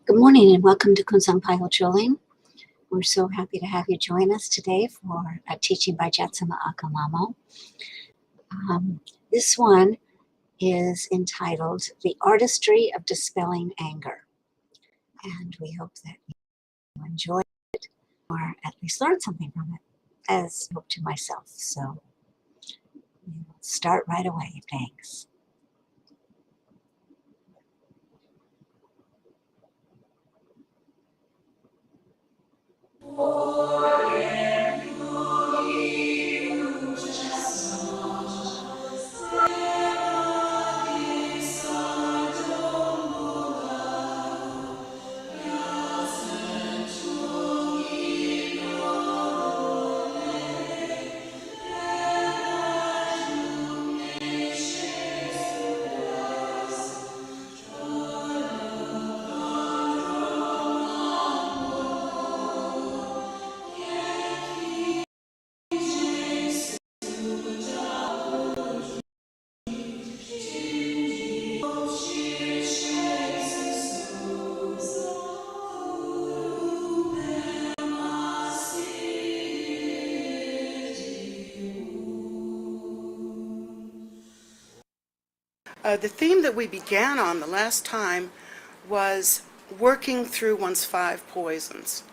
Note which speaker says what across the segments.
Speaker 1: Good morning and welcome to Kunsang Pyle Drilling. We're so happy to have you join us today for a teaching by Jetsunma Ahkon Lhamo. This one is entitled The Artistry of Dispelling Anger. And we hope that you enjoy it or at least learn something from it, as I hope to myself. So we'll start right away. Thanks.
Speaker 2: The theme that we began on the last time was working through one's 5 poisons.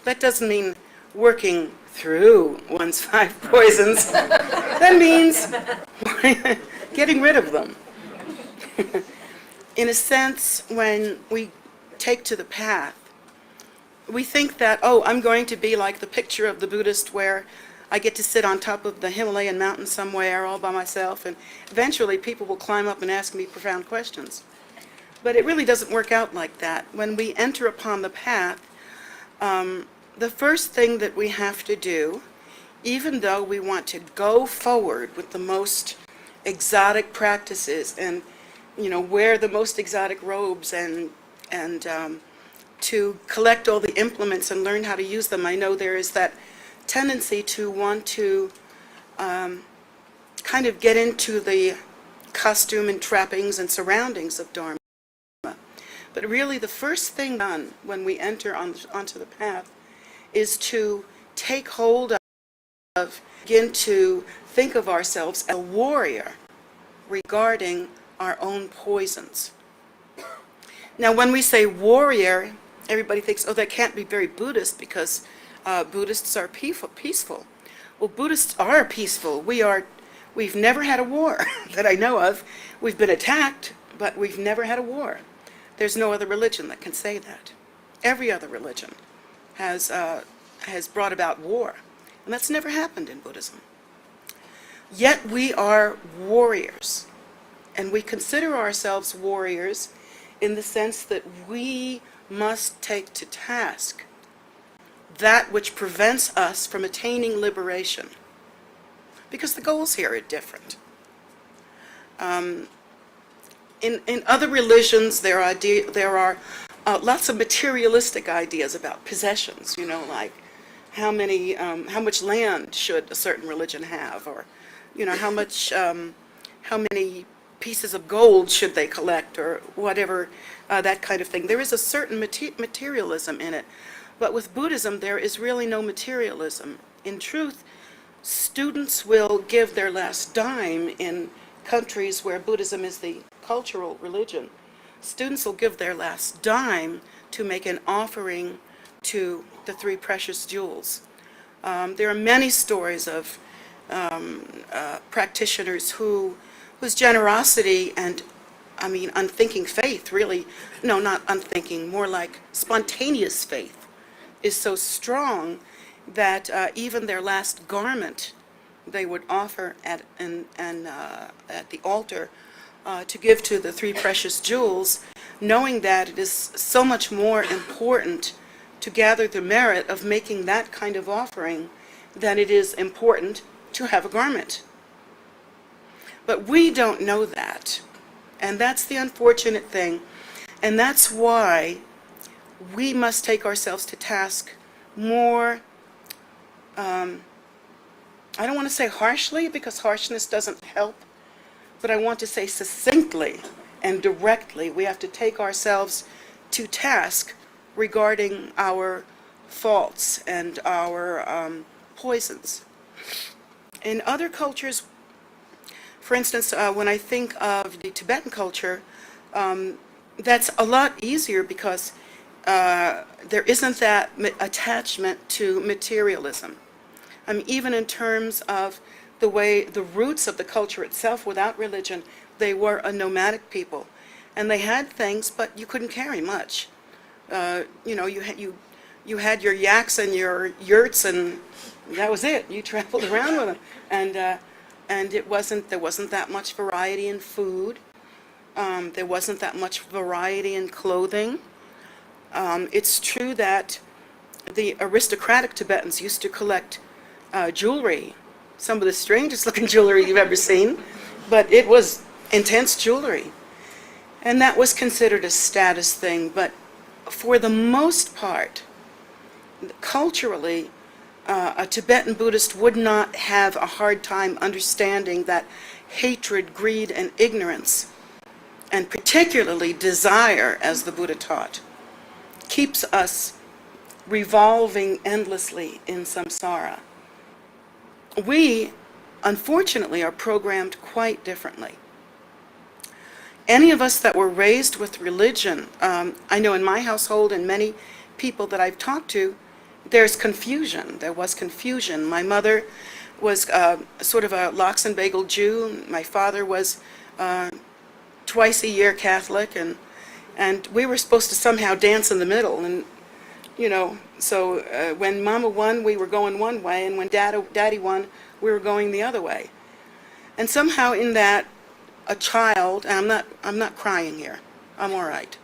Speaker 2: That doesn't mean working through one's 5 poisons. That means getting rid of them. In a sense, when we take to the path, we think that, oh, I'm going to be like the picture of the Buddhist where I get to sit on top of the Himalayan mountain somewhere all by myself, and eventually people will climb up and ask me profound questions. But it really doesn't work out like that. When we enter upon the path, the first thing that we have to do, even though we want to go forward with the most exotic practices and, wear the most exotic robes and to collect all the implements and learn how to use them, I know there is that tendency to want to kind of get into the costume and trappings and surroundings of Dharma. But really the first thing done when we enter onto the path is to take hold of, begin to think of ourselves as a warrior regarding our own poisons. Now when we say warrior, everybody thinks, oh, that can't be very Buddhist because Buddhists are peaceful. Well, Buddhists are peaceful. We've never had a war that I know of. We've been attacked, but we've never had a war. There's no other religion that can say that. Every other religion has brought about war, and that's never happened in Buddhism. Yet we are warriors, and we consider ourselves warriors in the sense that we must take to task that which prevents us from attaining liberation, because the goals here are different. In other religions, there are lots of materialistic ideas about possessions. Like how much land should a certain religion have, or how many pieces of gold should they collect, or whatever, that kind of thing. There is a certain materialism in it. But with Buddhism, there is really no materialism. In truth, students will give their last dime in countries where Buddhism is the cultural religion. Students will give their last dime to make an offering to the 3 precious jewels. There are many stories of practitioners whose generosity and unthinking faith, really, no, not unthinking, more like spontaneous faith, is so strong that even their last garment they would offer at the altar to give to the 3 precious jewels, knowing that it is so much more important to gather the merit of making that kind of offering than it is important to have a garment. But we don't know that, and that's the unfortunate thing, and that's why we must take ourselves to task more, I don't want to say harshly, because harshness doesn't help, but I want to say succinctly and directly. We have to take ourselves to task regarding our faults and our poisons. In other cultures, for instance, when I think of the Tibetan culture, that's a lot easier because there isn't that attachment to materialism. I mean, even in terms of the way the roots of the culture itself, without religion, they were a nomadic people. And they had things, but you couldn't carry much. You had your yaks and your yurts, and that was it. You traveled around with them. And there wasn't that much variety in food. There wasn't that much variety in clothing. It's true that the aristocratic Tibetans used to collect jewelry, some of the strangest looking jewelry you've ever seen, but it was intense jewelry. And that was considered a status thing, but for the most part, culturally, a Tibetan Buddhist would not have a hard time understanding that hatred, greed, and ignorance, and particularly desire, as the Buddha taught, keeps us revolving endlessly in samsara. We, unfortunately, are programmed quite differently. Any of us that were raised with religion, I know in my household and many people that I've talked to, there's confusion. There was confusion. My mother was sort of a lox and bagel Jew. My father was twice a year Catholic, and we were supposed to somehow dance in the middle. And so when Mama won, we were going one way, and when Daddy won, we were going the other way. And somehow in that, a child, and I'm not crying here. I'm all right.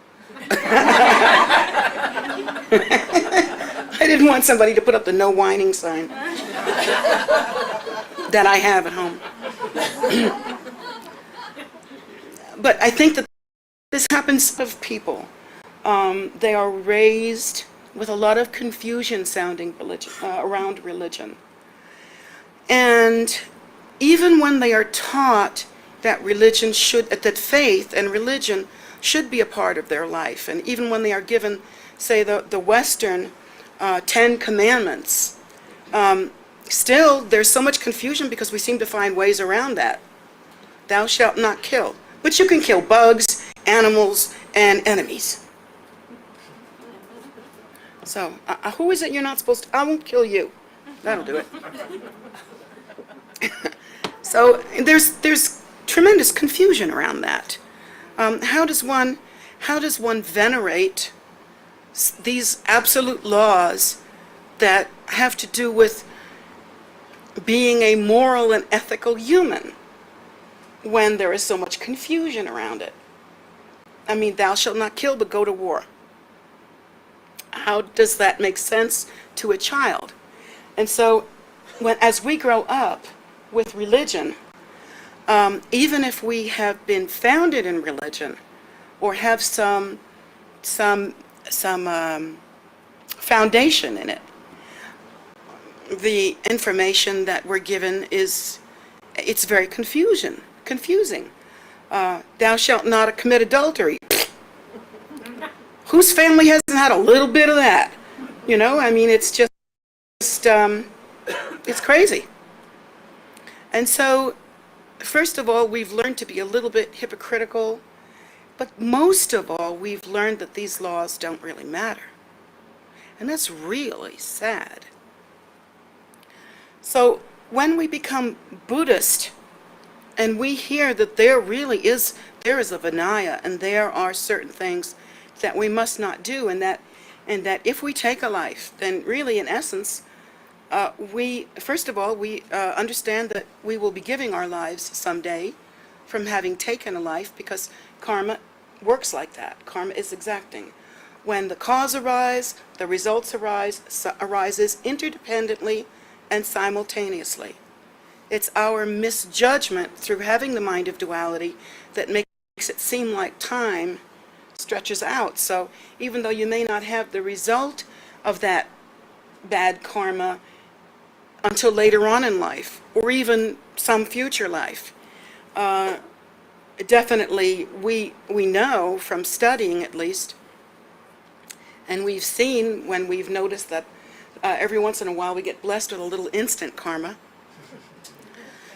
Speaker 2: I didn't want somebody to put up the no whining sign that I have at home. But I think that this happens of people. They are raised with a lot of confusion sounding around religion. And even when they are taught that that faith and religion should be a part of their life, and even when they are given, say, the Western 10 Commandments, still there's so much confusion because we seem to find ways around that. Thou shalt not kill. But you can kill bugs, animals, and enemies. So, who is it you're not supposed to? I won't kill you. That'll do it. So there's tremendous confusion around that. How does one venerate these absolute laws that have to do with being a moral and ethical human when there is so much confusion around it? I mean, thou shalt not kill, but go to war. How does that make sense to a child? And so, as we grow up with religion, even if we have been founded in religion or have some foundation in it, the information that we're given it's very confusing. Thou shalt not commit adultery. Whose family hasn't had a little bit of that? I mean, it's just it's crazy. And so, first of all, we've learned to be a little bit hypocritical, but most of all, we've learned that these laws don't really matter. And that's really sad. So, when we become Buddhist, and we hear that there is a Vinaya, and there are certain things that we must not do, and that if we take a life, then really, in essence, we understand that we will be giving our lives someday from having taken a life, because karma works like that. Karma is exacting. When the cause arises, the results arises interdependently and simultaneously. It's our misjudgment through having the mind of duality that makes it seem like time stretches out. So even though you may not have the result of that bad karma until later on in life, or even some future life, definitely we know from studying, at least, And we've seen when we've noticed that every once in a while we get blessed with a little instant karma.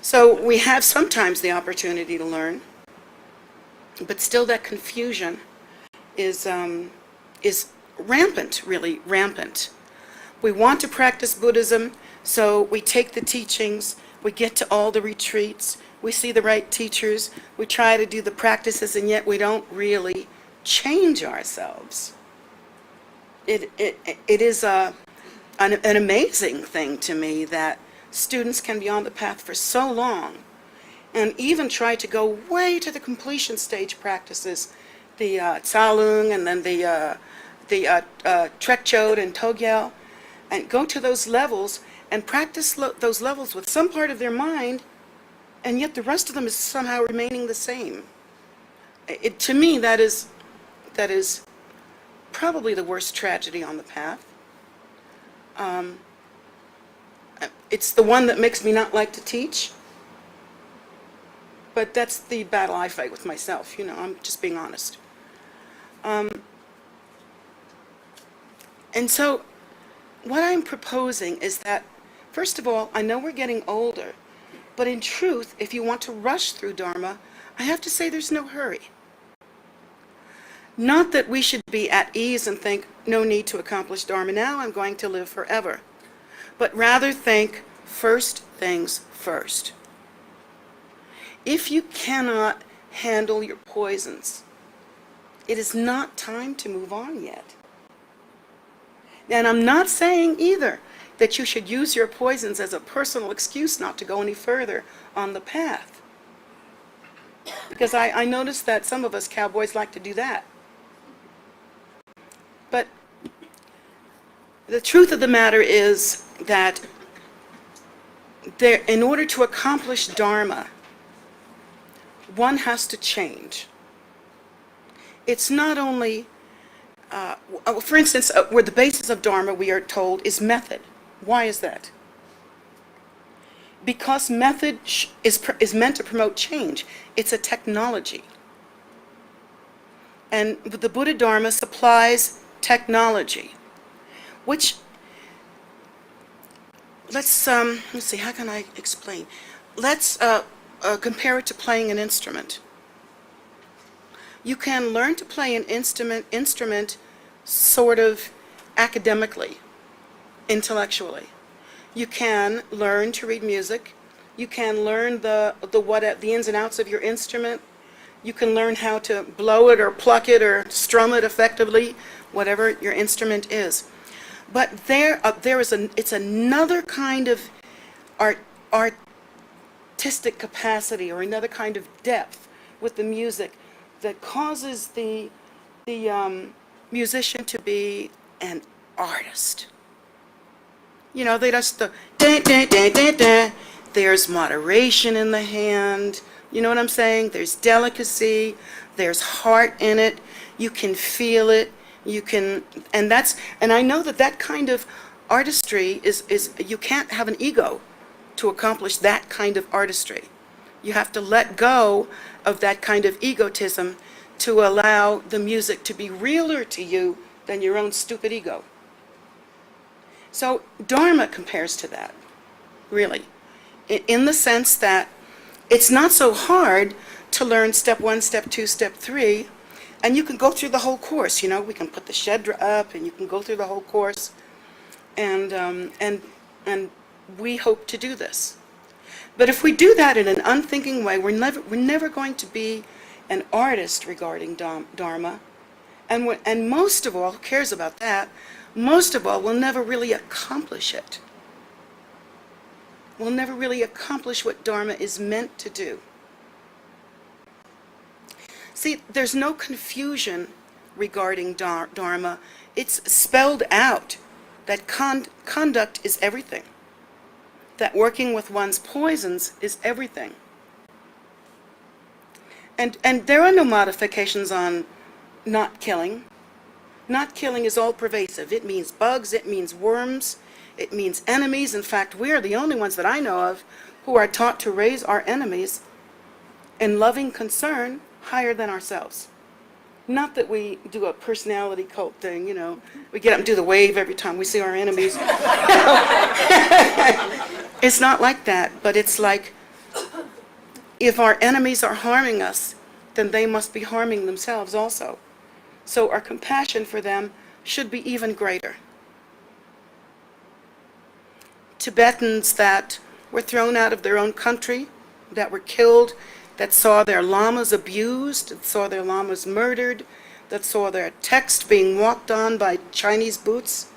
Speaker 2: So we have sometimes the opportunity to learn, but still that confusion is rampant, really rampant. We want to practice Buddhism, so we take the teachings, we get to all the retreats, we see the right teachers, we try to do the practices, and yet we don't really change ourselves. It is an amazing thing to me that students can be on the path for so long and even try to go way to the completion stage practices, the Tsalung and then the Trekchot and Togyal, and go to those levels and practice those levels with some part of their mind, and yet the rest of them is somehow remaining the same. To me, that is probably the worst tragedy on the path. It's the one that makes me not like to teach, but that's the battle I fight with myself, I'm just being honest. And so what I'm proposing is that, first of all, I know we're getting older, but in truth, if you want to rush through Dharma, I have to say there's no hurry. Not that we should be at ease and think, no need to accomplish Dharma now, I'm going to live forever. But rather think, first things first. If you cannot handle your poisons, it is not time to move on yet. And I'm not saying either that you should use your poisons as a personal excuse not to go any further on the path. Because I noticed that some of us cowboys like to do that. But the truth of the matter is that in order to accomplish Dharma, one has to change. It's not only, for instance, where the basis of Dharma, we are told, is method. Why is that? Because method is meant to promote change. It's a technology. And the Buddha Dharma supplies technology, which, let's see, how can I explain? Let's compare it to playing an instrument. You can learn to play an instrument sort of academically, intellectually. You can learn to read music. You can learn the ins and outs of your instrument. You can learn how to blow it or pluck it or strum it effectively, whatever your instrument is. But it's another kind of artistic capacity or another kind of depth with the music that causes the musician to be an artist. They just there's moderation in the hand. You know what I'm saying? There's delicacy. There's heart in it. You can feel it. And I know that kind of artistry is you can't have an ego to accomplish that kind of artistry. You have to let go of that kind of egotism to allow the music to be realer to you than your own stupid ego. So Dharma compares to that, really, in the sense that it's not so hard to learn step 1, step 2, step 3, and you can go through the whole course. We can put the Shedra up, and you can go through the whole course, and we hope to do this. But if we do that in an unthinking way, we're never going to be an artist regarding Dharma, and most of all, who cares about that? Most of all, we'll never really accomplish it. We'll never really accomplish what Dharma is meant to do. See, there's no confusion regarding Dharma. It's spelled out that conduct is everything, that working with one's poisons is everything. And there are no modifications on not killing. Not killing is all pervasive. It means bugs, it means worms, it means enemies. In fact, we are the only ones that I know of who are taught to raise our enemies in loving concern higher than ourselves. Not that we do a personality cult thing, you know. We get up and do the wave every time we see our enemies. It's not like that, but it's like, if our enemies are harming us, then they must be harming themselves also. So our compassion for them should be even greater. Tibetans that were thrown out of their own country, that were killed, that saw their lamas abused, that saw their lamas murdered, that saw their text being walked on by Chinese boots,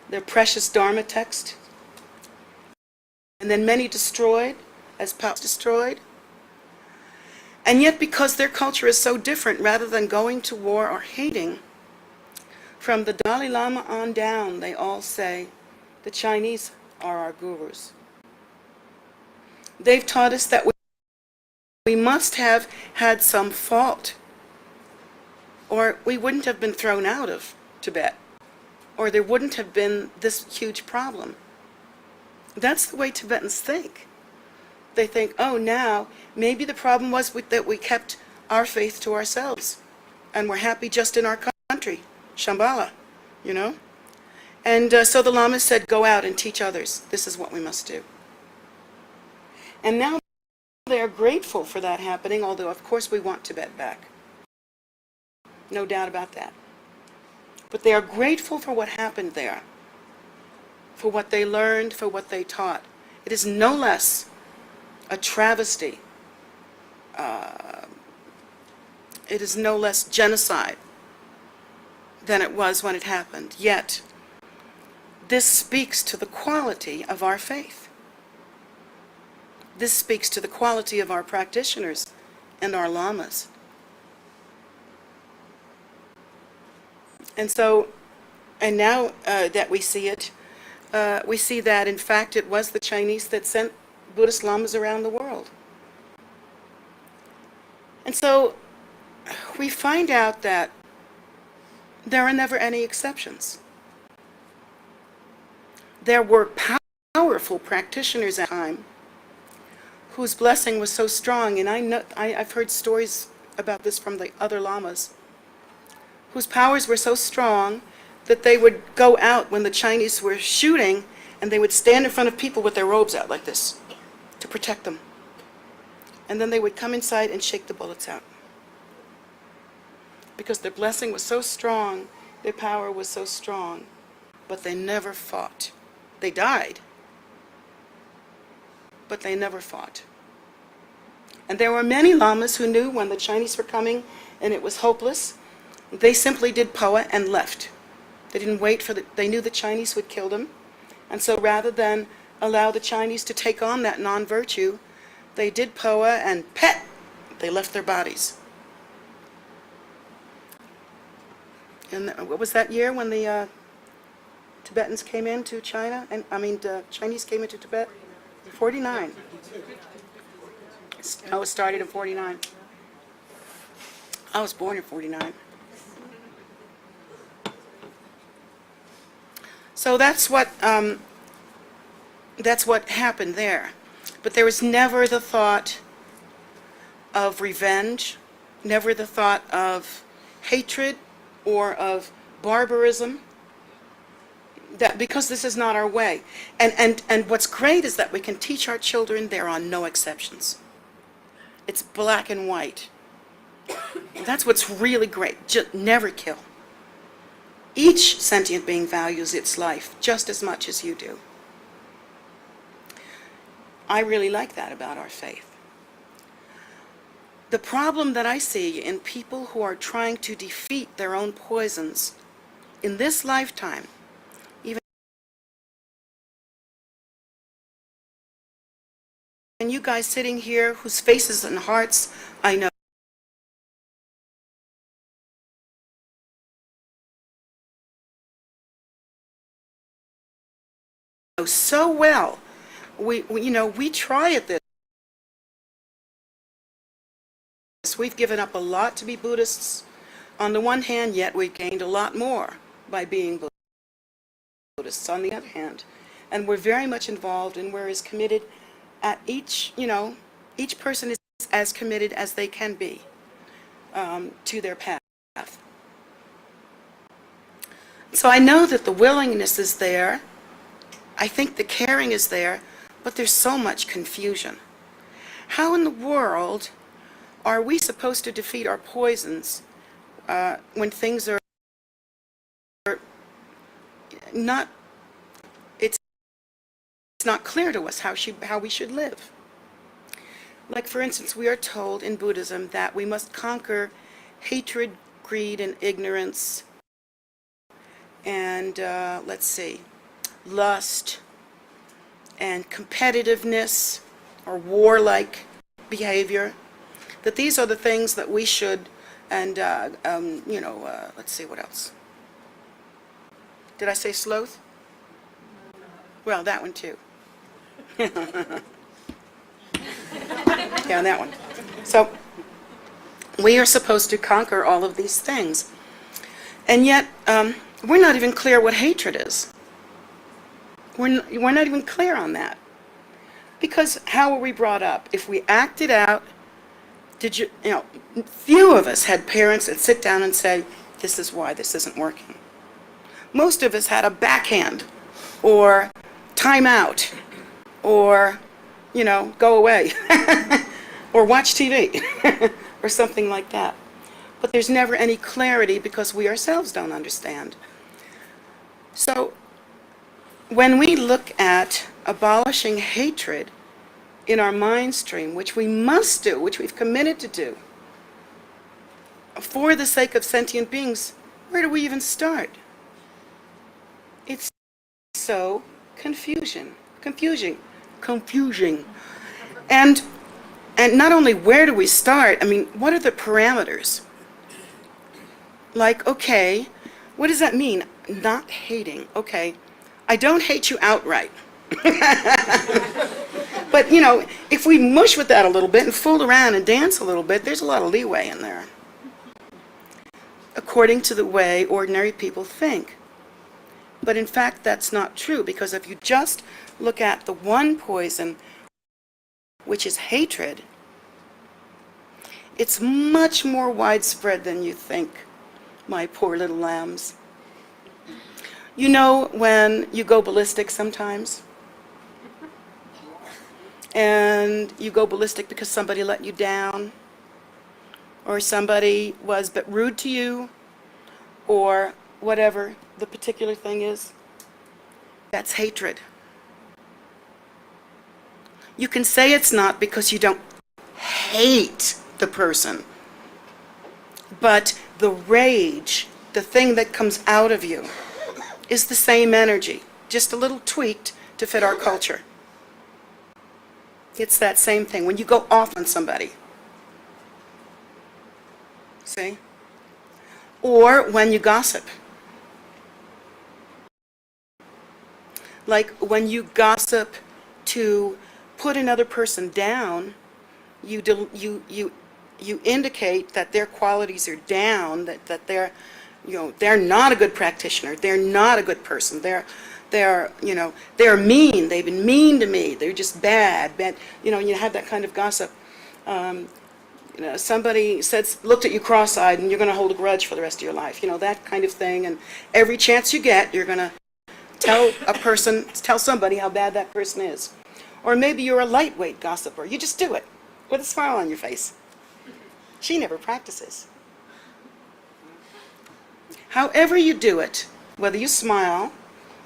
Speaker 2: their precious Dharma text, and then many destroyed, as Paus destroyed. And yet, because their culture is so different, rather than going to war or hating, from the Dalai Lama on down, they all say, the Chinese are our gurus. They've taught us that we must have had some fault, or we wouldn't have been thrown out of Tibet, or there wouldn't have been this huge problem. That's the way Tibetans think. They think, oh, now, maybe the problem was that we kept our faith to ourselves, and we're happy just in our country, Shambhala, you know? And so the Lamas said, go out and teach others. This is what we must do. And now they are grateful for that happening, although, of course, we want Tibet back. No doubt about that. But they are grateful for what happened there, for what they learned, for what they taught. It is no less a travesty. It is no less genocide than it was when it happened. Yet, this speaks to the quality of our faith. This speaks to the quality of our practitioners and our lamas. And so, and now that we see it, we see that in fact it was the Chinese that sent Buddhist lamas around the world. And so we find out that there are never any exceptions. There were powerful practitioners at the time whose blessing was so strong, and I've heard stories about this from the other lamas, whose powers were so strong that they would go out when the Chinese were shooting, and they would stand in front of people with their robes out like this to protect them. And then they would come inside and shake the bullets out. Because their blessing was so strong, their power was so strong, but they never fought. They died, but they never fought. And there were many lamas who knew when the Chinese were coming and it was hopeless, they simply did poa and left. They didn't wait they knew the Chinese would kill them. And so rather than allow the Chinese to take on that non-virtue, they did poa and pet, they left their bodies. And what was that year when the Tibetans came into China? And the Chinese came into Tibet? 49. Oh, it started in 49. I was born in 49. So that's what happened there. But there was never the thought of revenge, never the thought of hatred or of barbarism, that because this is not our way. And what's great is that we can teach our children there are no exceptions. It's black and white. That's what's really great. Just never kill. Each sentient being values its life just as much as you do. I really like that about our faith. The problem that I see in people who are trying to defeat their own poisons in this lifetime, even you guys sitting here whose faces and hearts I know so well, we try at this. We've given up a lot to be Buddhists on the one hand, yet we've gained a lot more by being Buddhists on the other hand. And we're very much involved and we're as committed at each person is as committed as they can be. to their path. So I know that the willingness is there. I think the caring is there, but there's so much confusion. How in the world are we supposed to defeat our poisons when things are not, it's not clear to us how we should live? Like, for instance, we are told in Buddhism that we must conquer hatred, greed, and ignorance, and let's see, lust, and competitiveness, or warlike behavior, that these are the things that we should, and, let's see, what else? Did I say sloth? Well, that one too. Yeah, that one. So, we are supposed to conquer all of these things. And yet, we're not even clear what hatred is. We're not even clear on that. Because how were we brought up? If we acted out, few of us had parents that sit down and say, this is why this isn't working. Most of us had a backhand, or time out, or, go away, or watch TV, or something like that. But there's never any clarity because we ourselves don't understand. So, when we look at abolishing hatred in our mind stream, which we must do, which we've committed to do, for the sake of sentient beings, where do we even start? It's so confusing. And not only where do we start, what are the parameters? Like, okay, what does that mean? Not hating. Okay, I don't hate you outright. But, if we mush with that a little bit and fool around and dance a little bit, there's a lot of leeway in there, according to the way ordinary people think. But in fact, that's not true, because if you just look at the one poison, which is hatred, it's much more widespread than you think, my poor little lambs. You know when you go ballistic sometimes? And you go ballistic because somebody let you down, or somebody was but rude to you, or whatever the particular thing is. That's hatred. You can say it's not because you don't hate the person, but the rage, the thing that comes out of you, is the same energy, just a little tweaked to fit our culture. It's that same thing when you go off on somebody. See? Or when you gossip. Like when you gossip to put another person down, you indicate that their qualities are down, that they're not a good practitioner, they're not a good person, they're mean, they've been mean to me, they're just bad, you have that kind of gossip. Somebody looked at you cross-eyed and you're going to hold a grudge for the rest of your life, that kind of thing, and every chance you get, you're going to tell somebody how bad that person is. Or maybe you're a lightweight gossiper, you just do it with a smile on your face. She never practices. However you do it, whether you smile,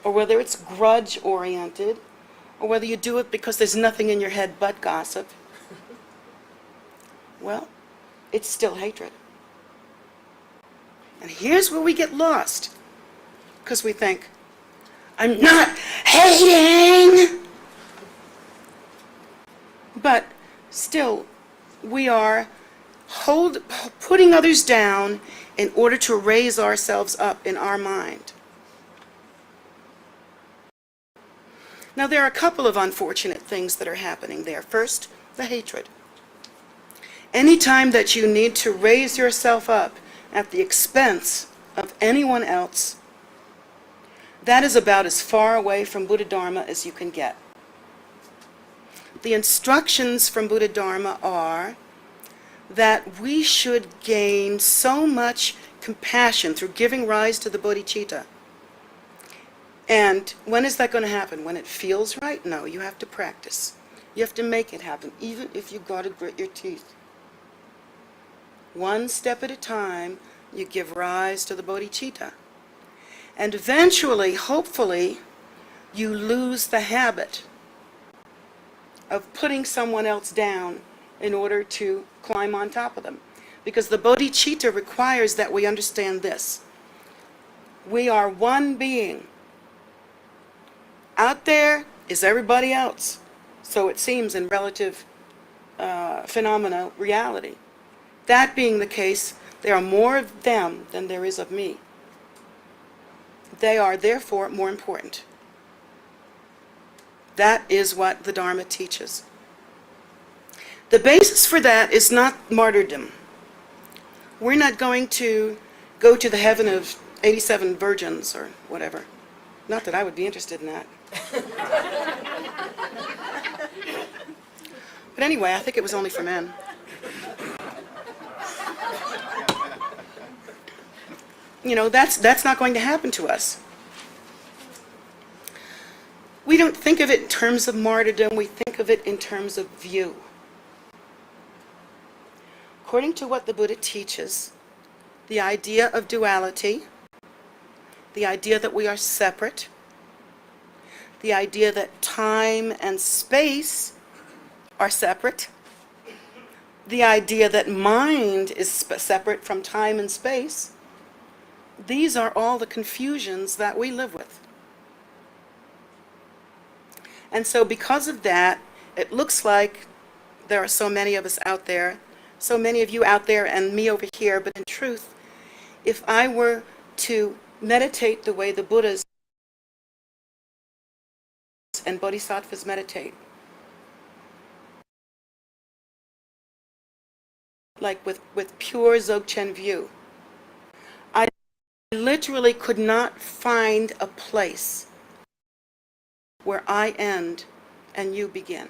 Speaker 2: or whether it's grudge-oriented, or whether you do it because there's nothing in your head but gossip, well, it's still hatred. And here's where we get lost, because we think, I'm not hating! But still, we are putting others down in order to raise ourselves up in our mind. Now, there are a couple of unfortunate things that are happening there. First, the hatred. Anytime that you need to raise yourself up at the expense of anyone else, that is about as far away from Buddha Dharma as you can get. The instructions from Buddha Dharma are, that we should gain so much compassion through giving rise to the bodhicitta. And when is that going to happen? When it feels right? No, you have to practice. You have to make it happen, even if you've got to grit your teeth. One step at a time, you give rise to the bodhicitta. And eventually, hopefully, you lose the habit of putting someone else down in order to climb on top of them. Because the bodhicitta requires that we understand this. We are one being. Out there is everybody else. So it seems in relative phenomena reality. That being the case, there are more of them than there is of me. They are therefore more important. That is what the Dharma teaches. The basis for that is not martyrdom. We're not going to go to the heaven of 87 virgins or whatever. Not that I would be interested in that. But anyway, I think it was only for men. You know, that's not going to happen to us. We don't think of it in terms of martyrdom, we think of it in terms of view. According to what the Buddha teaches, the idea of duality, the idea that we are separate, the idea that time and space are separate, the idea that mind is separate from time and space, these are all the confusions that we live with. And so because of that, it looks like there are so many of us out there, so many of you out there and me over here, but in truth, if I were to meditate the way the Buddhas and Bodhisattvas meditate, like with pure Dzogchen view, I literally could not find a place where I end and you begin.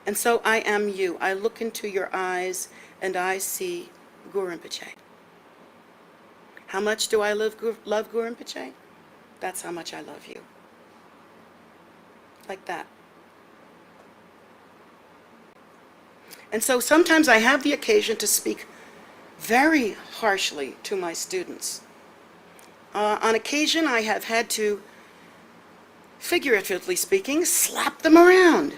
Speaker 2: And so I am you. I look into your eyes and I see Guru Rinpoche. How much do I love Guru Rinpoche? That's how much I love you. Like that. And so sometimes I have the occasion to speak very harshly to my students. On occasion, I have had to, figuratively speaking, slap them around.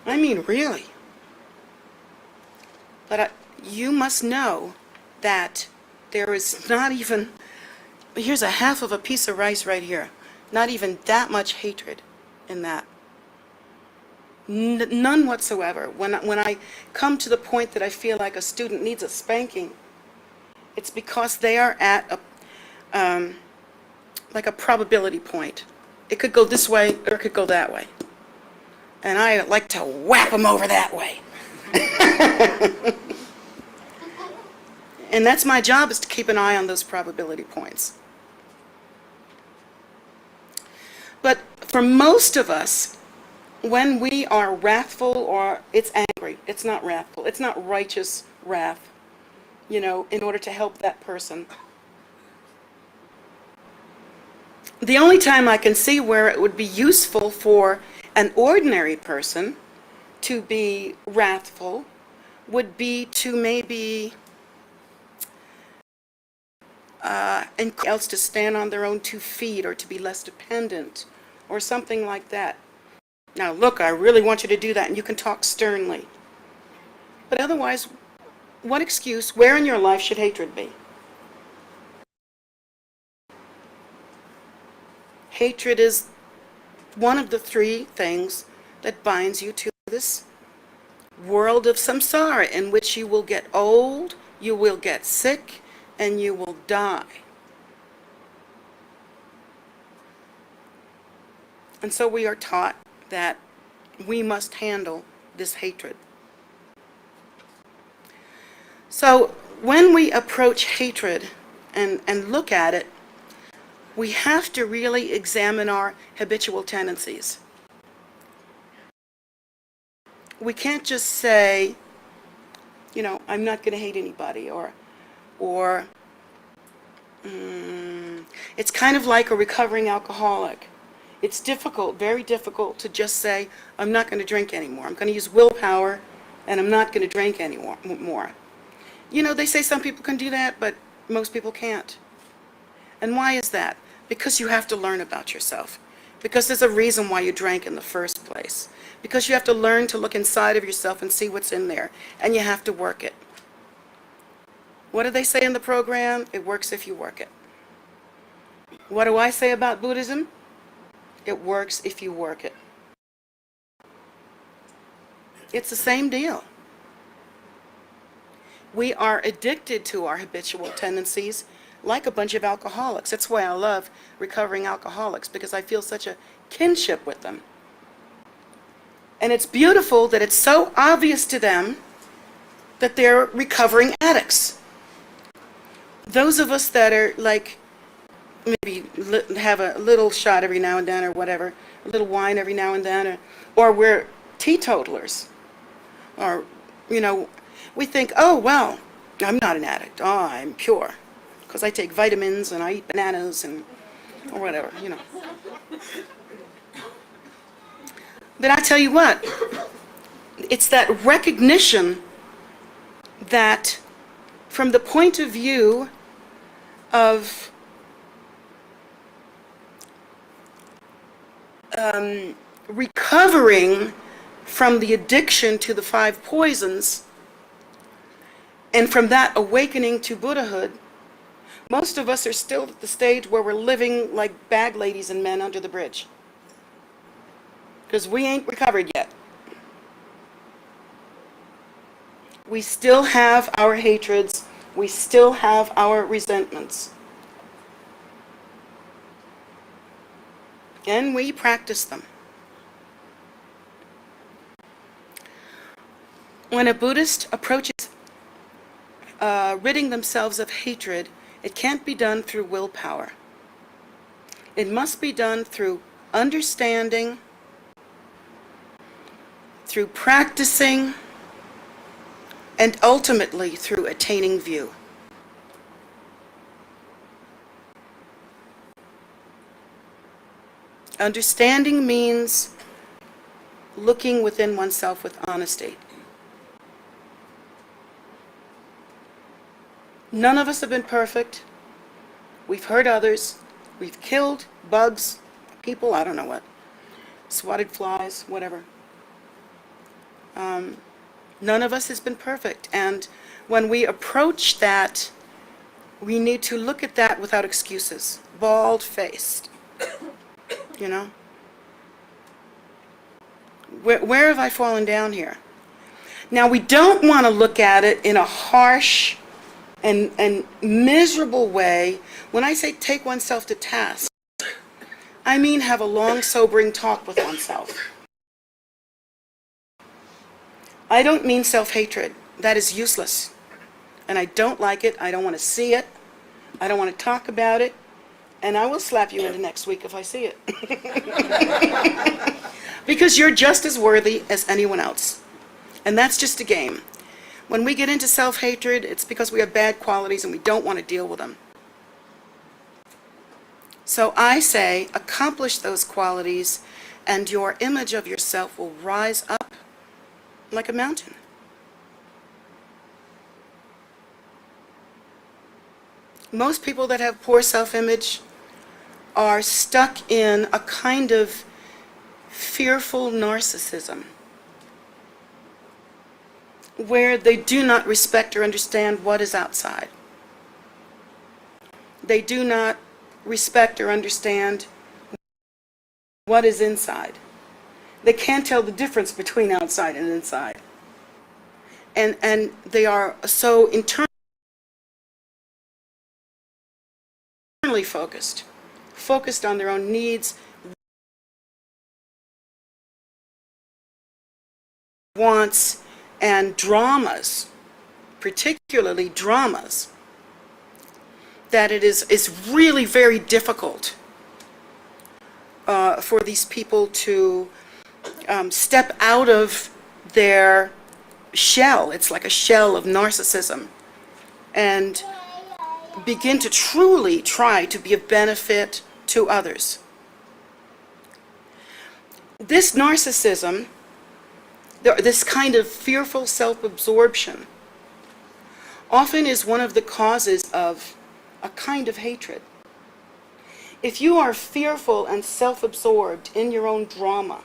Speaker 2: I mean, really. But you must know that there is not even, here's a half of a piece of rice right here, not even that much hatred in that. None whatsoever. When I come to the point that I feel like a student needs a spanking, it's because they are at like a probability point. It could go this way or it could go that way. And I like to whap them over that way. And that's my job, is to keep an eye on those probability points. But for most of us, when we are wrathful, or it's angry, it's not wrathful, it's not righteous wrath, you know, in order to help that person. The only time I can see where it would be useful for an ordinary person to be wrathful would be to maybe and else to stand on their own 2 feet, or to be less dependent, or something like that. Now look, I really want you to do that, and you can talk sternly. But otherwise, what excuse, where in your life should hatred be? Hatred is one of the 3 things that binds you to this world of samsara, in which you will get old, you will get sick, and you will die. And so we are taught that we must handle this hatred. So when we approach hatred and look at it, we have to really examine our habitual tendencies. we can't just say, you know, I'm not going to hate anybody, or it's kind of like a recovering alcoholic. It's difficult, very difficult, to just say, I'm not going to drink anymore. I'm going to use willpower, and I'm not going to drink anymore. You know, they say some people can do that, but most people can't. And why is that? Because you have to learn about yourself. Because there's a reason why you drank in the first place. Because you have to learn to look inside of yourself and see what's in there, and you have to work it. What do they say in the program? It works if you work it. What do I say about Buddhism? It works if you work it. It's the same deal. We are addicted to our habitual tendencies like a bunch of alcoholics. That's why I love recovering alcoholics, because I feel such a kinship with them. And it's beautiful that it's so obvious to them that they're recovering addicts. Those of us that are like, maybe have a little shot every now and then or whatever, a little wine every now and then, or we're teetotalers, or, you know, we think, oh, well, I'm not an addict. Oh, I'm pure, because I take vitamins and I eat bananas and, or whatever, you know. But I tell you what, it's that recognition that from the point of view of recovering from the addiction to the 5 poisons, and from that awakening to Buddhahood, most of us are still at the stage where we're living like bag ladies and men under the bridge. Because we ain't recovered yet. We still have our hatreds. We still have our resentments. And we practice them. When a Buddhist approaches ridding themselves of hatred, it can't be done through willpower. It must be done through understanding, through practicing, and ultimately through attaining view. Understanding means looking within oneself with honesty. None of us have been perfect. We've hurt others. We've killed bugs, people, I don't know what, swatted flies, whatever. None of us has been perfect. And when we approach that, we need to look at that without excuses, bald-faced, you know? Where have I fallen down here? Now, we don't want to look at it in a harsh and miserable way. When I say take oneself to task, I mean have a long, sobering talk with oneself. I don't mean self-hatred. That is useless. And I don't like it. I don't want to see it. I don't want to talk about it. And I will slap you into next week if I see it. Because you're just as worthy as anyone else. And that's just a game. When we get into self-hatred, it's because we have bad qualities and we don't want to deal with them. So I say, accomplish those qualities, and your image of yourself will rise up like a mountain. Most people that have poor self-image are stuck in a kind of fearful narcissism, where they do not respect or understand what is outside. They do not respect or understand what is inside. They can't tell the difference between outside and inside. And they are so internally focused on their own needs, wants, and dramas, particularly dramas, that it is really very difficult for these people to step out of their shell. It's like a shell of narcissism, and begin to truly try to be of benefit to others. This narcissism, this kind of fearful self-absorption, often is one of the causes of a kind of hatred. If you are fearful and self-absorbed in your own drama,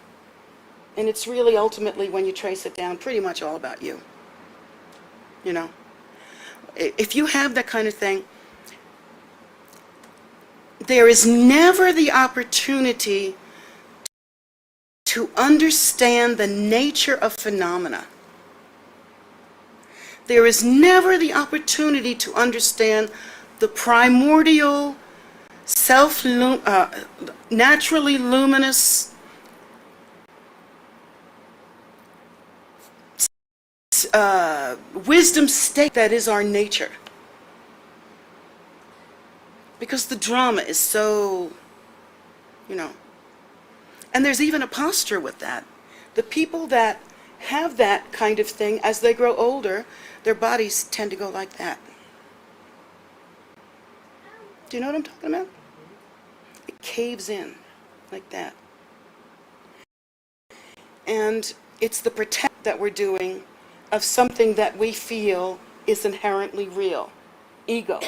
Speaker 2: and it's really ultimately, when you trace it down, pretty much all about you, you know. If you have that kind of thing, there is never the opportunity to understand the nature of phenomena. There is never the opportunity to understand the primordial, naturally luminous wisdom state that is our nature. Because the drama is so, you know. And there's even a posture with that. The people that have that kind of thing, as they grow older, their bodies tend to go like that. Do you know what I'm talking about? It caves in like that. And it's the protect that we're doing of something that we feel is inherently real. Ego.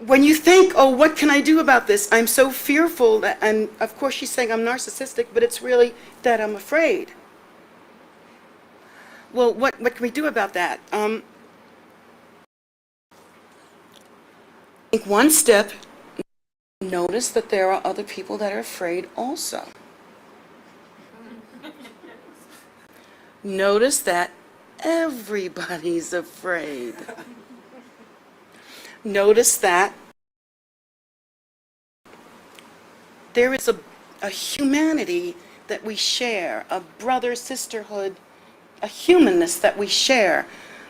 Speaker 2: When you think, oh, what can I do about this? I'm so fearful that, and of course she's saying I'm narcissistic, but it's really that I'm afraid. Well, what can we do about that? I think one step, notice that there are other people that are afraid also. Notice that everybody's afraid. Notice that there is a humanity that we share, a brother, sisterhood, a humanness that we share,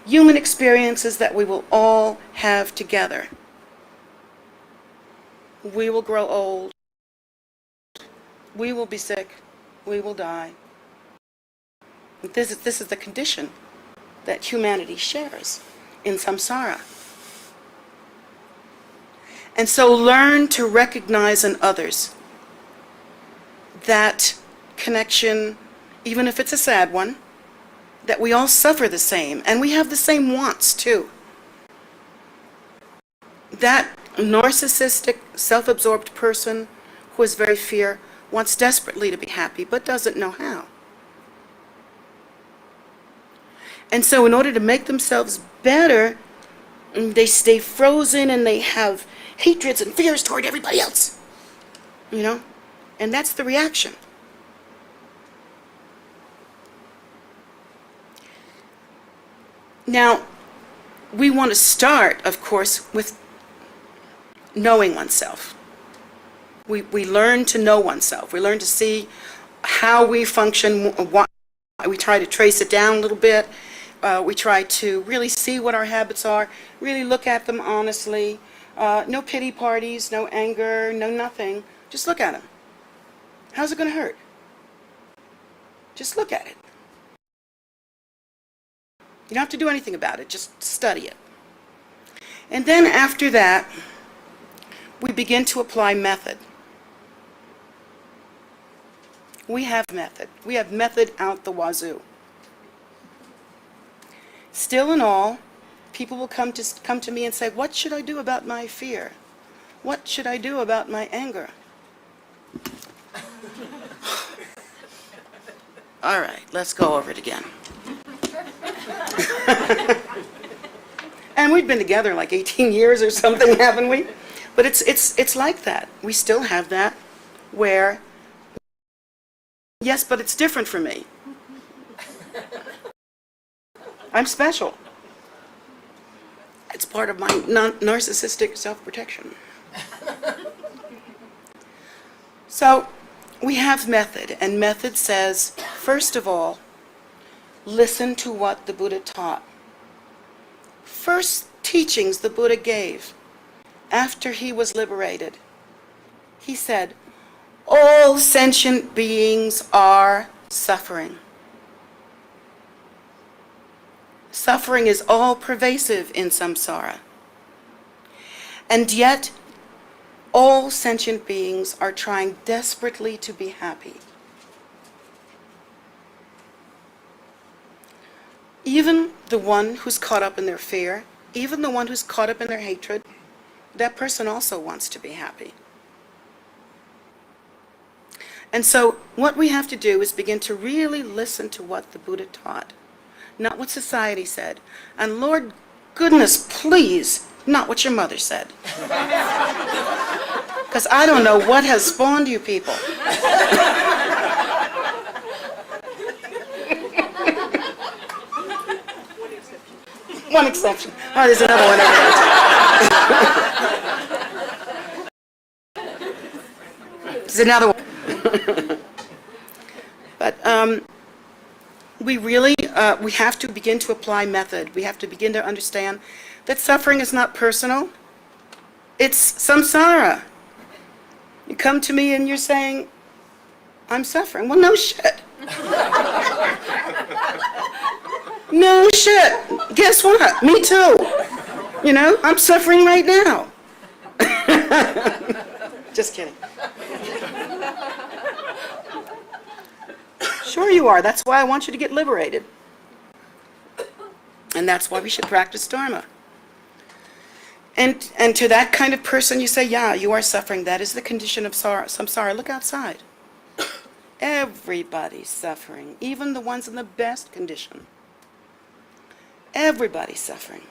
Speaker 2: human experiences that we will all have together. We will grow old. We will be sick. We will die. This is the condition that humanity shares in samsara. And so learn to recognize in others that connection, even if it's a sad one, that we all suffer the same, and we have the same wants too. That narcissistic, self-absorbed person who is very fear wants desperately to be happy, but doesn't know how. And so in order to make themselves better, they stay frozen and they have hatreds and fears toward everybody else, you know, and that's the reaction. Now, we want to start, of course, with knowing oneself. We learn to know oneself. We learn to see how we function. We try to trace it down a little bit. We try to really see what our habits are, really look at them honestly. No pity parties, no anger, no nothing. Just look at them. How's it going to hurt? Just look at it. You don't have to do anything about it, just study it. And then after that, we begin to apply method. We have method. We have method out the wazoo. Still and all, people will come to me and say, what should I do about my fear? What should I do about my anger? All right, let's go over it again. And we've been together like 18 years or something, haven't we? But it's like that. We still have that where, yes, but it's different for me. I'm special. It's part of my narcissistic self-protection. So we have method, and method says, first of all, listen to what the Buddha taught. First teachings the Buddha gave after he was liberated. He said, All sentient beings are suffering. Suffering is all pervasive in samsara. And yet, all sentient beings are trying desperately to be happy. Even the one who's caught up in their fear, even the one who's caught up in their hatred, that person also wants to be happy. And so what we have to do is begin to really listen to what the Buddha taught, not what society said. And Lord goodness, please, not what your mother said. Because I don't know what has spawned you people. One exception. Oh, there's another one over there. There's another one. But we really, we have to begin to apply method. We have to begin to understand that suffering is not personal. It's samsara. You come to me and you're saying, I'm suffering. Well, no shit. No shit. Guess what? Me too. You know, I'm suffering right now. Just kidding. Sure you are. That's why I want you to get liberated. And that's why we should practice Dharma. And to that kind of person you say, yeah, you are suffering. That is the condition of samsara. Look outside. Everybody's suffering, even the ones in the best condition. Everybody's suffering.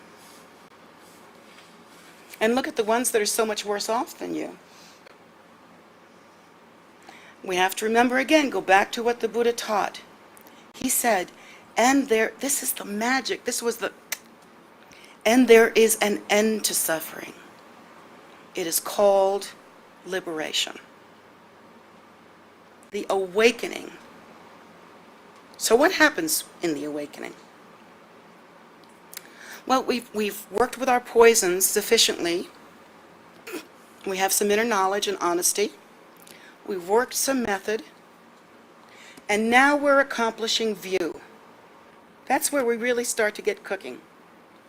Speaker 2: And look at the ones that are so much worse off than you. We have to remember again, go back to what the Buddha taught. He said, and there, this is the magic, and there is an end to suffering. It is called liberation. The awakening. So what happens in the awakening? Well, we've worked with our poisons sufficiently. We have some inner knowledge and honesty. We've worked some method. And now we're accomplishing view. That's where we really start to get cooking,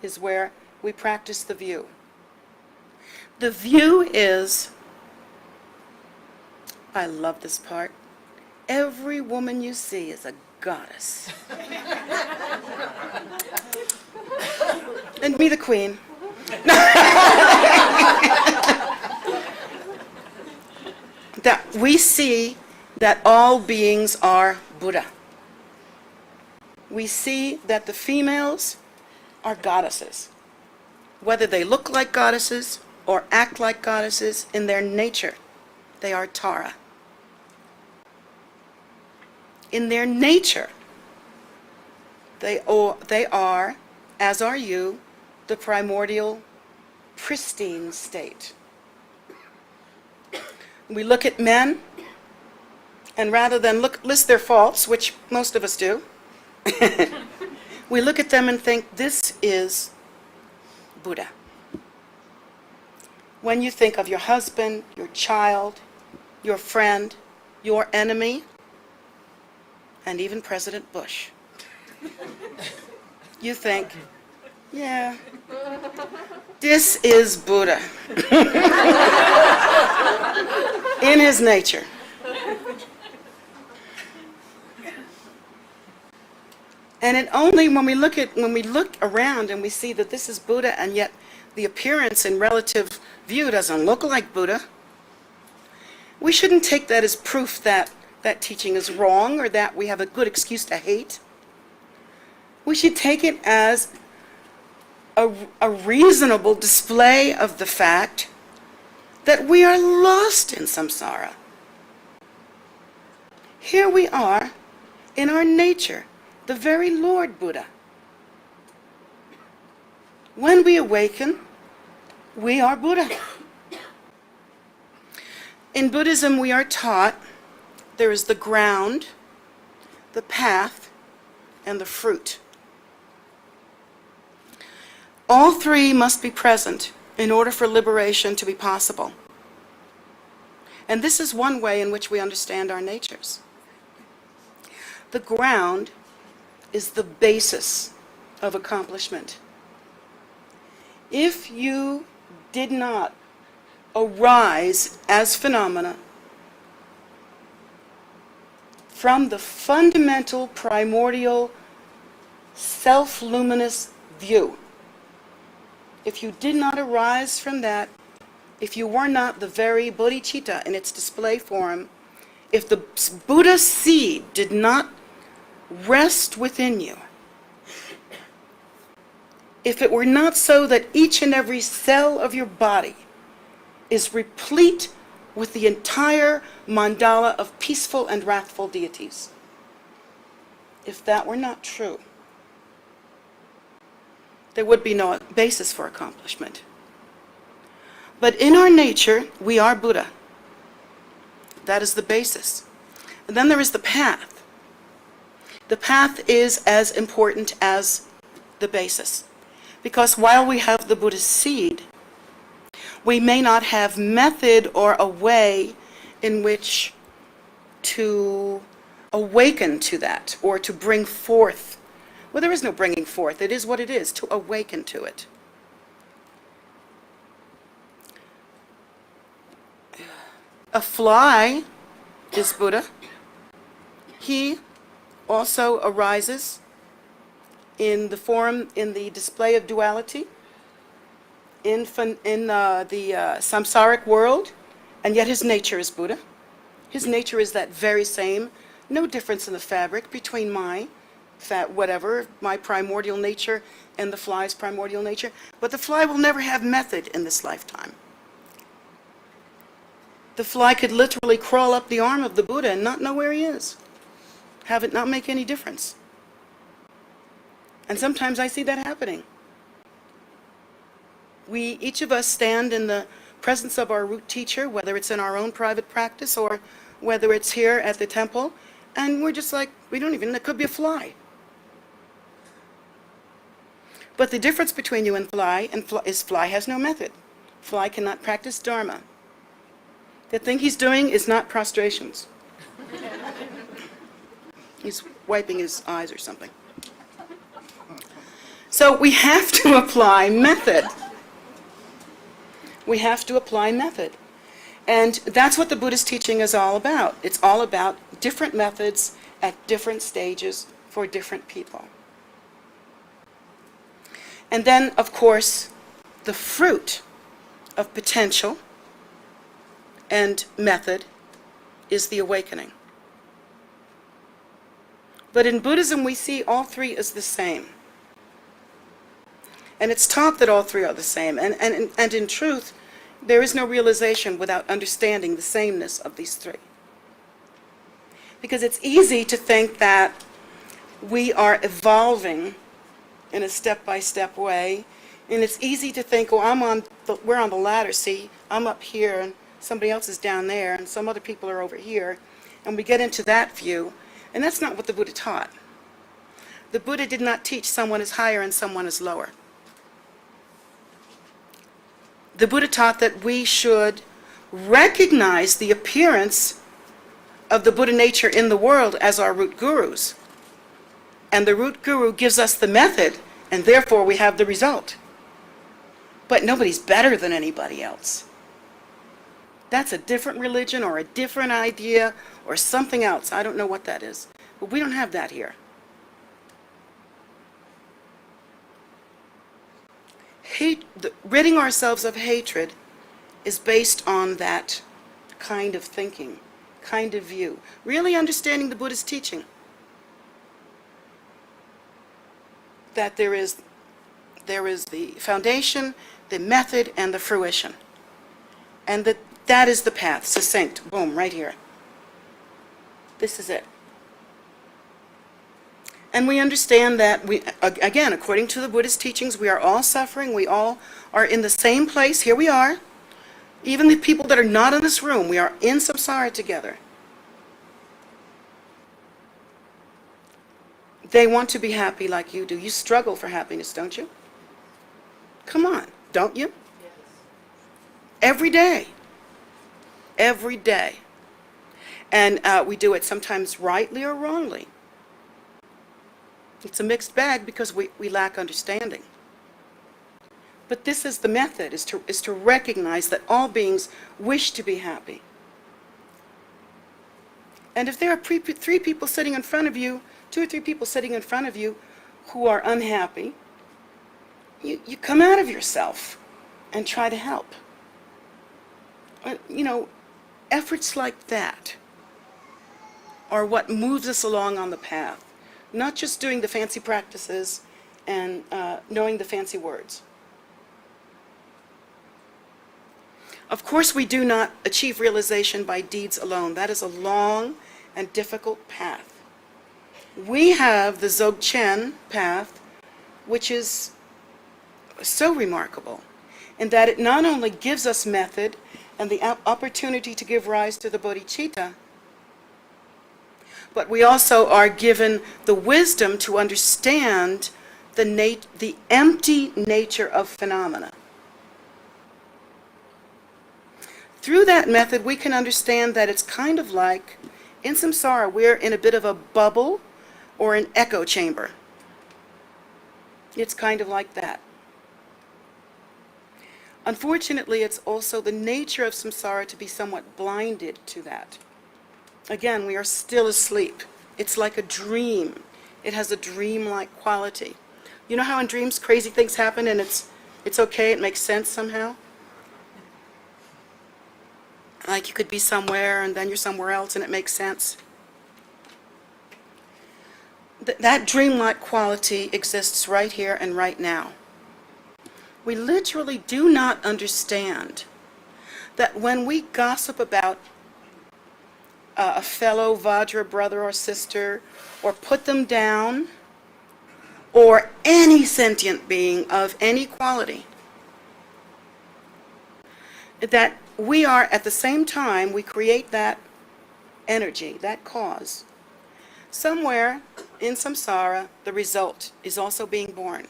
Speaker 2: is where we practice the view. The view is, I love this part, every woman you see is a goddess. And me the queen. That we see that all beings are Buddha. We see that the females are goddesses. Whether they look like goddesses or act like goddesses, in their nature, they are Tara. In their nature, they are, as are you, the primordial, pristine state. We look at men, and rather than list their faults, which most of us do, we look at them and think, this is Buddha. When you think of your husband, your child, your friend, your enemy, and even President Bush, you think, yeah, this is Buddha in his nature. And it only when we look around and we see that this is Buddha, and yet the appearance in relative view doesn't look like Buddha, we shouldn't take that as proof that that teaching is wrong or that we have a good excuse to hate. We should take it as a reasonable display of the fact that we are lost in samsara. Here we are in our nature, the very Lord Buddha. When we awaken, we are Buddha. In Buddhism, we are taught there is the ground, the path, and the fruit. All three must be present in order for liberation to be possible. And this is one way in which we understand our natures. The ground is the basis of accomplishment. If you did not arise as phenomena from the fundamental, primordial, self-luminous view, if you did not arise from that, if you were not the very bodhicitta in its display form, if the Buddha seed did not rest within you, if it were not so that each and every cell of your body is replete with the entire mandala of peaceful and wrathful deities, if that were not true, there would be no basis for accomplishment. But in our nature, we are Buddha. That is the basis. And then there is the path. The path is as important as the basis. Because while we have the Buddha's seed, we may not have method or a way in which to awaken to that or to bring forth. Well, there is no bringing forth. It is what it is, to awaken to it. A fly is Buddha. He also arises in the form, in the display of duality, in the samsaric world, and yet his nature is Buddha. His nature is that very same, no difference in the fabric between my primordial nature and the fly's primordial nature. But the fly will never have method in this lifetime. The fly could literally crawl up the arm of the Buddha and not know where he is. Have it not make any difference. And sometimes I see that happening. Each of us stand in the presence of our root teacher, whether it's in our own private practice or whether it's here at the temple, and we're just like, we don't even, it could be a fly. But the difference between you and fly is fly has no method. Fly cannot practice Dharma. The thing he's doing is not prostrations. He's wiping his eyes or something. So we have to apply method. We have to apply method. And that's what the Buddhist teaching is all about. It's all about different methods at different stages for different people. And then, of course, the fruit of potential and method is the awakening. But in Buddhism, we see all three as the same. And it's taught that all three are the same. And in truth, there is no realization without understanding the sameness of these three. Because it's easy to think that we are evolving in a step-by-step way. And it's easy to think, oh, we're on the ladder, see? I'm up here, and somebody else is down there, and some other people are over here. And we get into that view. And that's not what the Buddha taught. The Buddha did not teach someone is higher and someone is lower. The Buddha taught that we should recognize the appearance of the Buddha nature in the world as our root gurus. And the root guru gives us the method, and therefore we have the result. But nobody's better than anybody else. That's a different religion or a different idea or something else. I don't know what that is. But we don't have that here. Ridding ourselves of hatred is based on that kind of thinking, kind of view. Really understanding the Buddhist teaching. That there is the foundation, the method, and the fruition. And that is the path, succinct, boom, right here. This is it. And we understand that, again, according to the Buddhist teachings, we are all suffering. We all are in the same place. Here we are. Even the people that are not in this room, we are in samsara together. They want to be happy like you do. You struggle for happiness, don't you? Come on, don't you? Yes. Every day. every day. And we do it sometimes rightly or wrongly. It's a mixed bag because we lack understanding. But this is the method, is to recognize that all beings wish to be happy. And if there are three people sitting in front of you, 2 or 3 people sitting in front of you who are unhappy, you come out of yourself and try to help. You know, efforts like that are what moves us along on the path, not just doing the fancy practices and knowing the fancy words. Of course, we do not achieve realization by deeds alone. That is a long and difficult path. We have the Dzogchen path, which is so remarkable in that it not only gives us method and the opportunity to give rise to the bodhicitta, but we also are given the wisdom to understand the empty nature of phenomena. Through that method, we can understand that it's kind of like, in samsara, we're in a bit of a bubble or an echo chamber. It's kind of like that. Unfortunately, it's also the nature of samsara to be somewhat blinded to that. Again, we are still asleep. It's like a dream. It has a dream-like quality. You know how in dreams crazy things happen and it's okay, it makes sense somehow? Like you could be somewhere and then you're somewhere else and it makes sense. That dreamlike quality exists right here and right now. We literally do not understand that when we gossip about a fellow Vajra brother or sister, or put them down, or any sentient being of any quality, that we are at the same time, we create that energy, that cause. Somewhere in samsara, the result is also being born.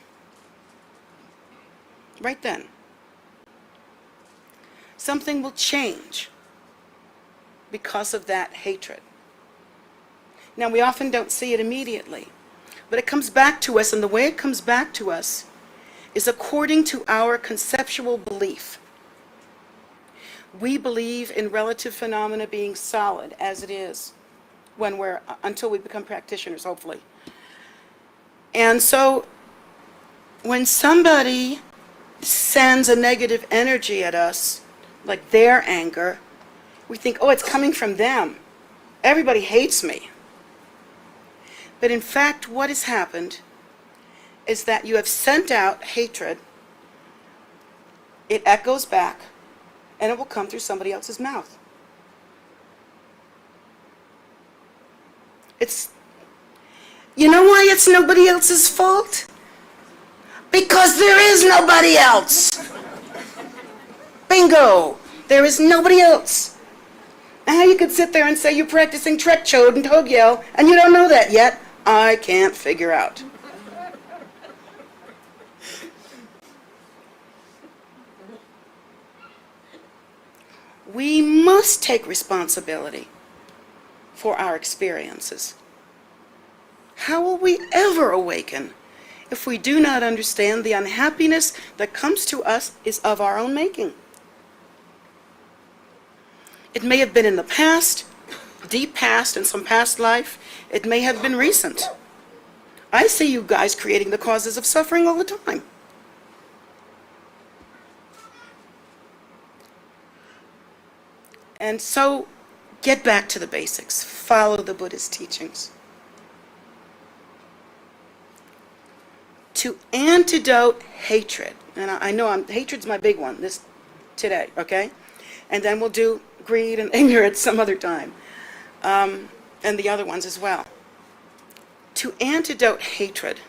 Speaker 2: Right then. Something will change because of that hatred. Now, we often don't see it immediately, but it comes back to us, and the way it comes back to us is according to our conceptual belief. We believe in relative phenomena being solid as it is until we become practitioners, hopefully. And so when somebody sends a negative energy at us, like their anger, we think, oh, it's coming from them. Everybody hates me. But in fact, what has happened is that you have sent out hatred. It echoes back, and it will come through somebody else's mouth. You know why it's nobody else's fault? Because there is nobody else. Bingo! There is nobody else. Now you could sit there and say you're practicing Trek Chode and Togyel, and you don't know that yet. I can't figure out. We must take responsibility for our experiences. How will we ever awaken if we do not understand the unhappiness that comes to us is of our own making? It may have been in the past, deep past, in some past life. It may have been recent. I see you guys creating the causes of suffering all the time. And so, get back to the basics. Follow the Buddha's teachings. To antidote hatred, and I know hatred's my big one today, okay? And then we'll do greed and ignorance some other time, and the other ones as well. To antidote hatred,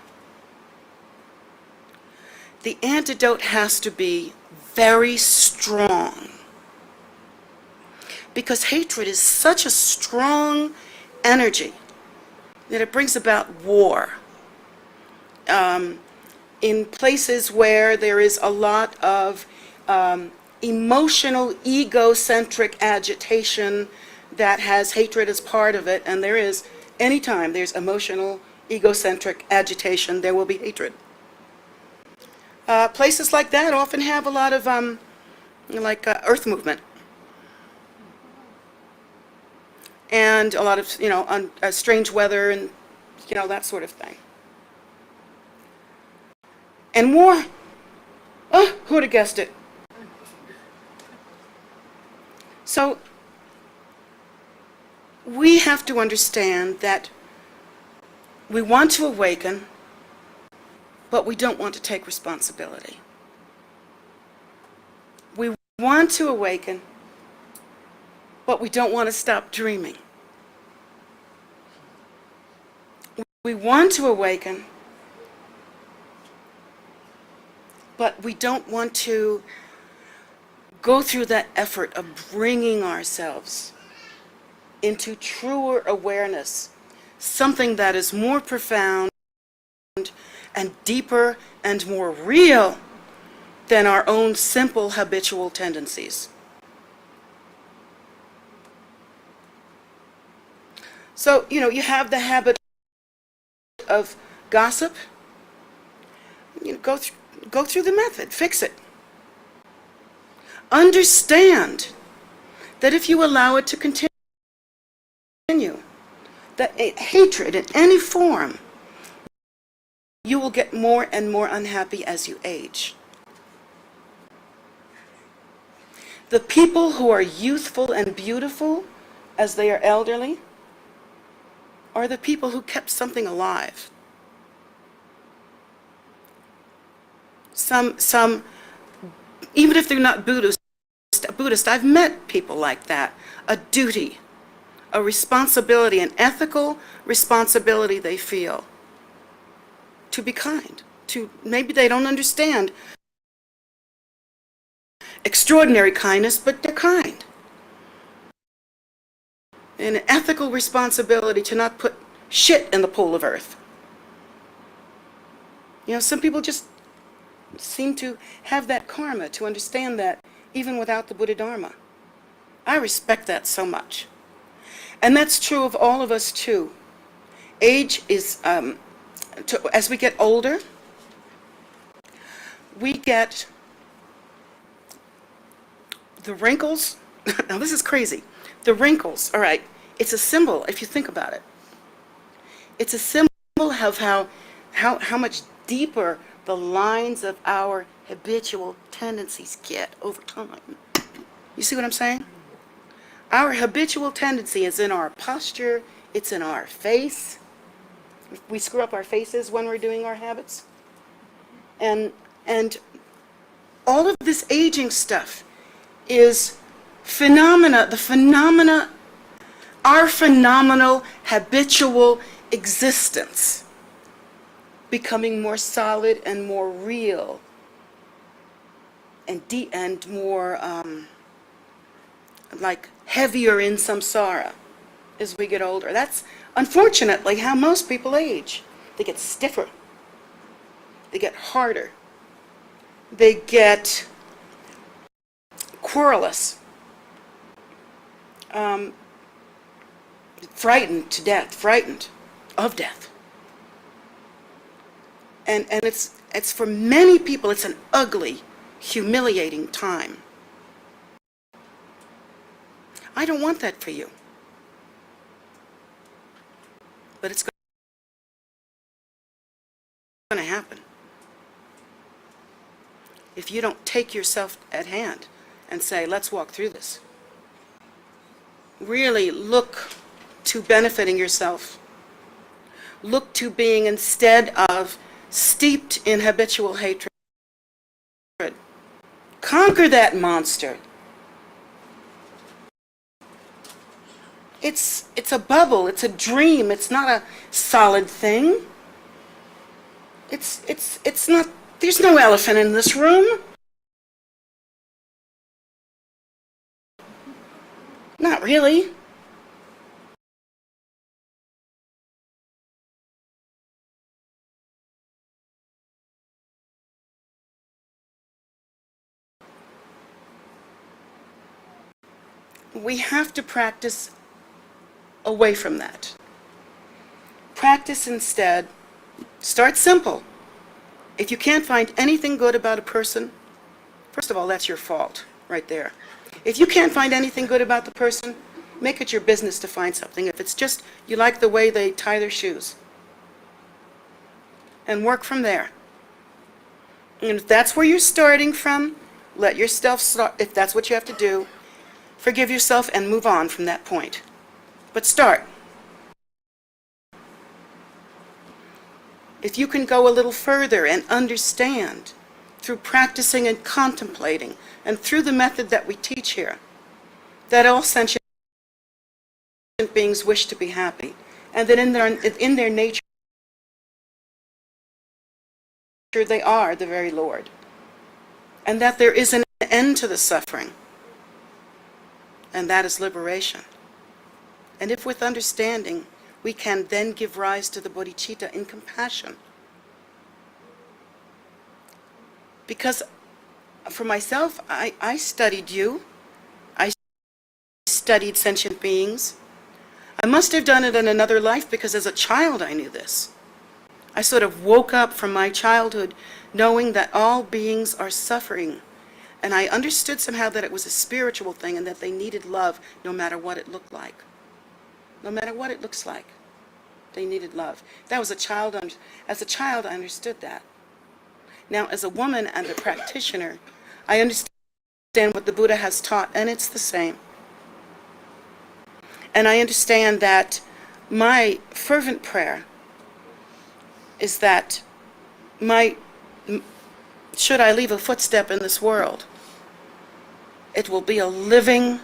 Speaker 2: the antidote has to be very strong, because hatred is such a strong energy that it brings about war. In places where there is a lot of emotional, egocentric agitation that has hatred as part of it, and there is, anytime there's emotional, egocentric agitation, there will be hatred. Places like that often have a lot of, earth movement. And a lot of, strange weather and, that sort of thing. And war. Oh, who would have guessed it? So, we have to understand that we want to awaken, but we don't want to take responsibility. We want to awaken, but we don't want to stop dreaming. We want to awaken, but we don't want to go through that effort of bringing ourselves into truer awareness, something that is more profound and deeper and more real than our own simple habitual tendencies. So, you have the habit of gossip. Go through the method, fix it. Understand that if you allow it to continue, that hatred in any form, you will get more and more unhappy as you age. The people who are youthful and beautiful as they are elderly are the people who kept something alive. Some, even if they're not Buddhist, I've met people like that. A duty, a responsibility, an ethical responsibility they feel to be kind. Maybe they don't understand extraordinary kindness, but they're kind. An ethical responsibility to not put shit in the pool of earth. Some people just seem to have that karma to understand that even without the Buddha Dharma. I respect that so much. And that's true of all of us too. Age is, as we get older, we get the wrinkles. Now this is crazy. The wrinkles, all right, it's a symbol if you think about it. It's a symbol of how much deeper the lines of our habitual tendencies get over time. You see what I'm saying? Our habitual tendency is in our posture, it's in our face. We screw up our faces when we're doing our habits. And all of this aging stuff is our phenomenal habitual existence becoming more solid and more real and deep and more heavier in samsara as we get older. That's unfortunately how most people age. They get stiffer. They get harder. They get querulous. Frightened to death, frightened of death. And it's for many people, it's an ugly, humiliating time. I don't want that for you. But it's going to happen. If you don't take yourself at hand and say, let's walk through this. Really look to benefiting yourself. Look to being, instead of steeped in habitual hatred, conquer that monster. It's a bubble, it's a dream, it's not a solid thing. It's not, there's no elephant in this room. Not really. we have to practice away from that. Practice instead, start simple. If you can't find anything good about a person, first of all, that's your fault right there. If you can't find anything good about the person, make it your business to find something. If it's just you like the way they tie their shoes, and work from there. And if that's where you're starting from, let yourself start. If that's what you have to do, forgive yourself and move on from that point. But start. If you can go a little further and understand through practicing and contemplating and through the method that we teach here, that all sentient beings wish to be happy, and that in their nature they are the very Lord, and that there is an end to the suffering, and that is liberation. And if with understanding, we can then give rise to the bodhicitta in compassion. Because for myself, I studied you. I studied sentient beings. I must have done it in another life because as a child I knew this. I sort of woke up from my childhood knowing that all beings are suffering. And I understood somehow that it was a spiritual thing and that they needed love no matter what it looked like. No matter what it looks like, they needed love. That was as a child, I understood that. Now, as a woman and a practitioner, I understand what the Buddha has taught, and it's the same. And I understand that my fervent prayer is that should I leave a footstep in this world, it will be a living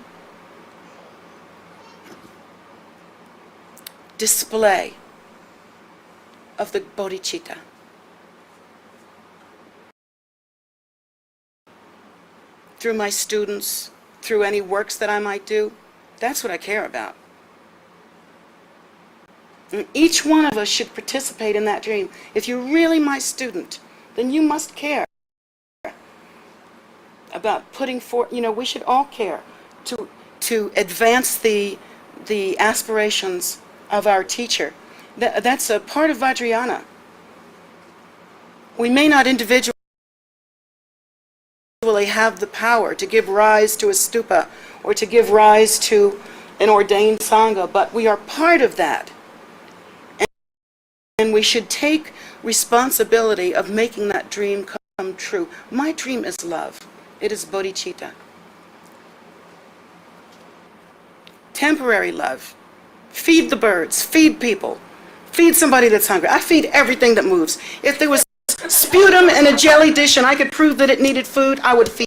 Speaker 2: display of the bodhicitta. Through my students, through any works that I might do, that's what I care about. And each one of us should participate in that dream. If you're really my student, then you must care about putting forth, we should all care to advance the aspirations of our teacher. That's a part of Vajrayana. We may not individually have the power to give rise to a stupa or to give rise to an ordained sangha, but we are part of that. And we should take responsibility of making that dream come true. My dream is love. It is bodhicitta. Temporary love. Feed the birds. Feed people. Feed somebody that's hungry. I feed everything that moves. If there was sputum in a jelly dish and I could prove that it needed food, I would feed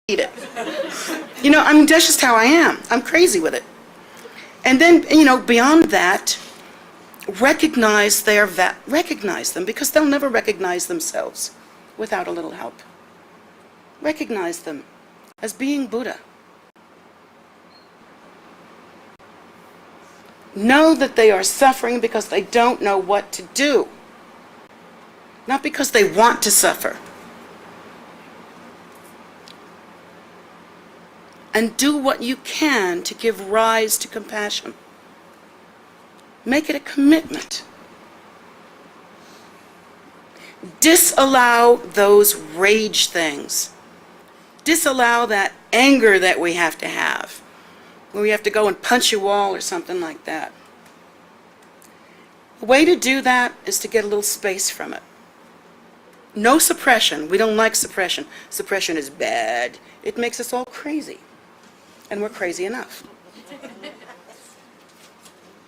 Speaker 2: it. That's just how I am. I'm crazy with it. And then, beyond that, recognize them, because they'll never recognize themselves without a little help. Recognize them as being Buddha. Know that they are suffering because they don't know what to do, not because they want to suffer. And do what you can to give rise to compassion. Make it a commitment. Disallow those rage things. Disallow that anger that we have to have, where we have to go and punch a wall or something like that. The way to do that is to get a little space from it. No suppression. We don't like suppression. Suppression is bad. It makes us all crazy. And we're crazy enough.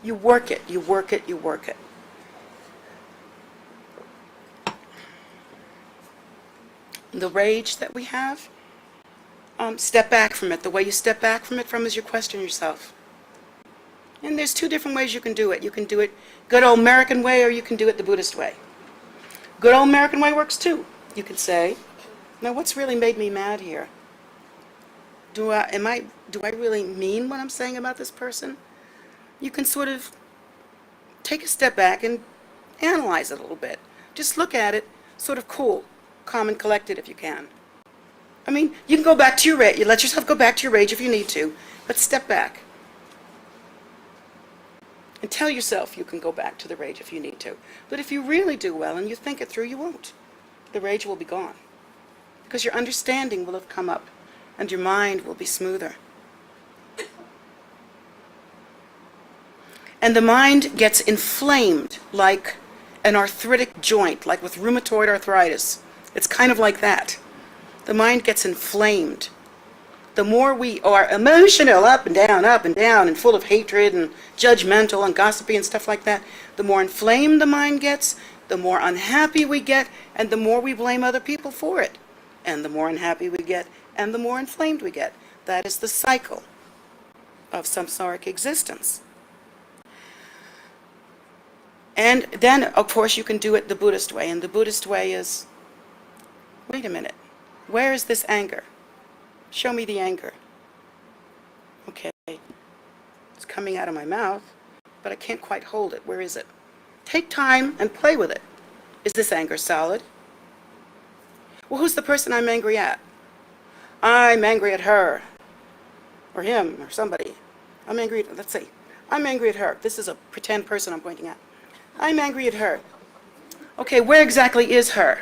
Speaker 2: You work it, you work it, you work it. The rage that we have, step back from it. The way you step back from it is you question yourself. And there's two different ways you can do it. You can do it good old American way, or you can do it the Buddhist way. Good old American way works too. You can say, now what's really made me mad here? Do I really mean what I'm saying about this person? You can sort of take a step back and analyze it a little bit. Just look at it, sort of cool, calm and collected if you can. I mean, you can go back to your rage. You let yourself go back to your rage if you need to, but step back. And tell yourself you can go back to the rage if you need to. But if you really do well and you think it through, you won't. The rage will be gone. Because your understanding will have come up and your mind will be smoother. And the mind gets inflamed like an arthritic joint, like with rheumatoid arthritis. It's kind of like that. The mind gets inflamed. The more we are emotional, up and down, and full of hatred and judgmental and gossipy and stuff like that, the more inflamed the mind gets, the more unhappy we get, and the more we blame other people for it. And the more unhappy we get, and the more inflamed we get. That is the cycle of samsaric existence. And then, of course, you can do it the Buddhist way. And the Buddhist way is, wait a minute, where is this anger? Show me the anger. Okay, it's coming out of my mouth, but I can't quite hold it. Where is it? Take time and play with it. Is this anger solid? Well, who's the person I'm angry at? I'm angry at her, or him, or somebody. I'm angry at, let's see, I'm angry at her. This is a pretend person I'm pointing at. I'm angry at her. Okay, where exactly is her?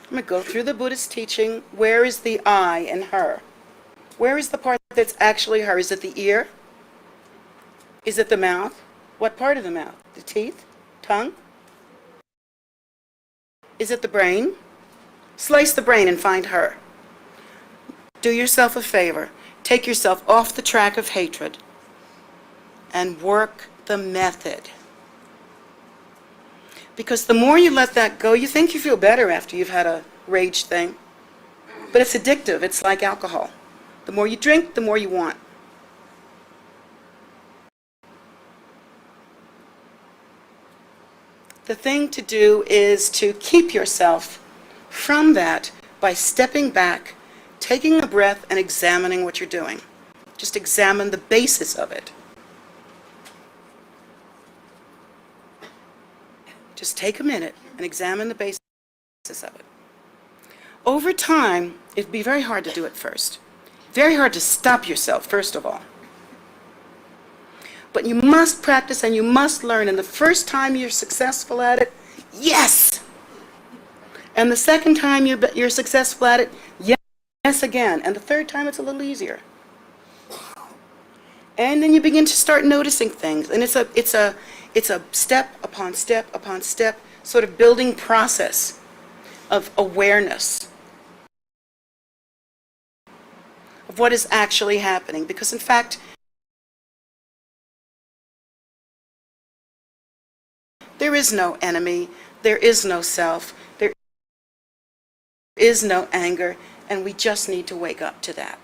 Speaker 2: I'm going to go through the Buddhist teaching. Where is the I in her? Where is the part that's actually her? Is it the ear? Is it the mouth? What part of the mouth? The teeth? Tongue? Is it the brain? Slice the brain and find her. Do yourself a favor. Take yourself off the track of hatred and work the method. Because the more you let that go, you think you feel better after you've had a rage thing. But it's addictive. It's like alcohol. The more you drink, the more you want. The thing to do is to keep yourself from that by stepping back, taking a breath, and examining what you're doing. Just examine the basis of it. Just take a minute and examine the basis of it. Over time, it'd be very hard to do it first. Very hard to stop yourself, first of all. But you must practice and you must learn. And the first time you're successful at it, yes! And the second time you're successful at it, yes again. And the third time it's a little easier. And then you begin to start noticing things. And it's a step upon step upon step sort of building process of awareness of what is actually happening. Because in fact, there is no enemy, there is no self, there is no anger, and we just need to wake up to that.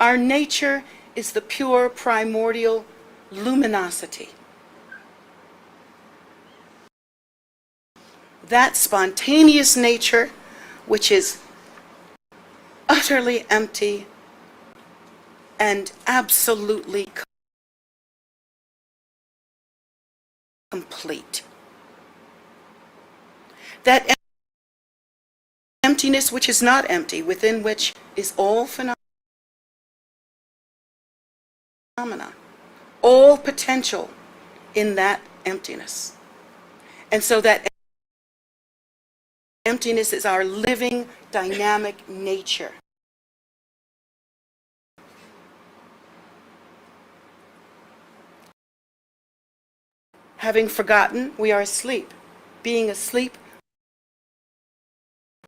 Speaker 2: Our nature is the pure primordial luminosity. That spontaneous nature, which is utterly empty and absolutely complete. That emptiness which is not empty, within which is all phenomena, all potential in that emptiness. And so that emptiness is our living, dynamic nature. Having forgotten, we are asleep. Being asleep,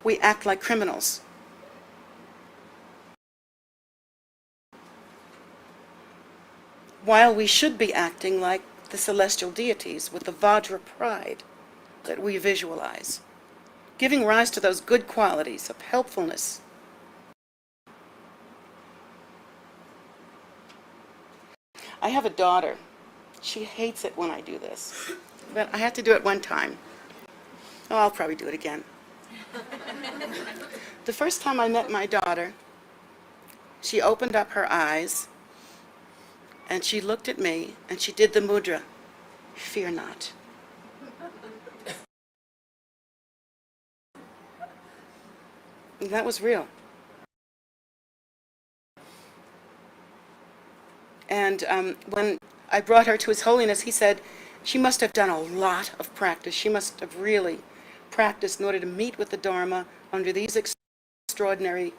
Speaker 2: we act like criminals. While we should be acting like the celestial deities with the Vajra pride that we visualize, giving rise to those good qualities of helpfulness. I have a daughter. She hates it when I do this, but I had to do it one time. Oh, I'll probably do it again. The first time I met my daughter, she opened up her eyes and she looked at me and she did the mudra, fear not. That was real. And when I brought her to His Holiness, he said she must have done a lot of practice. She must have really practiced in order to meet with the Dharma under these extraordinary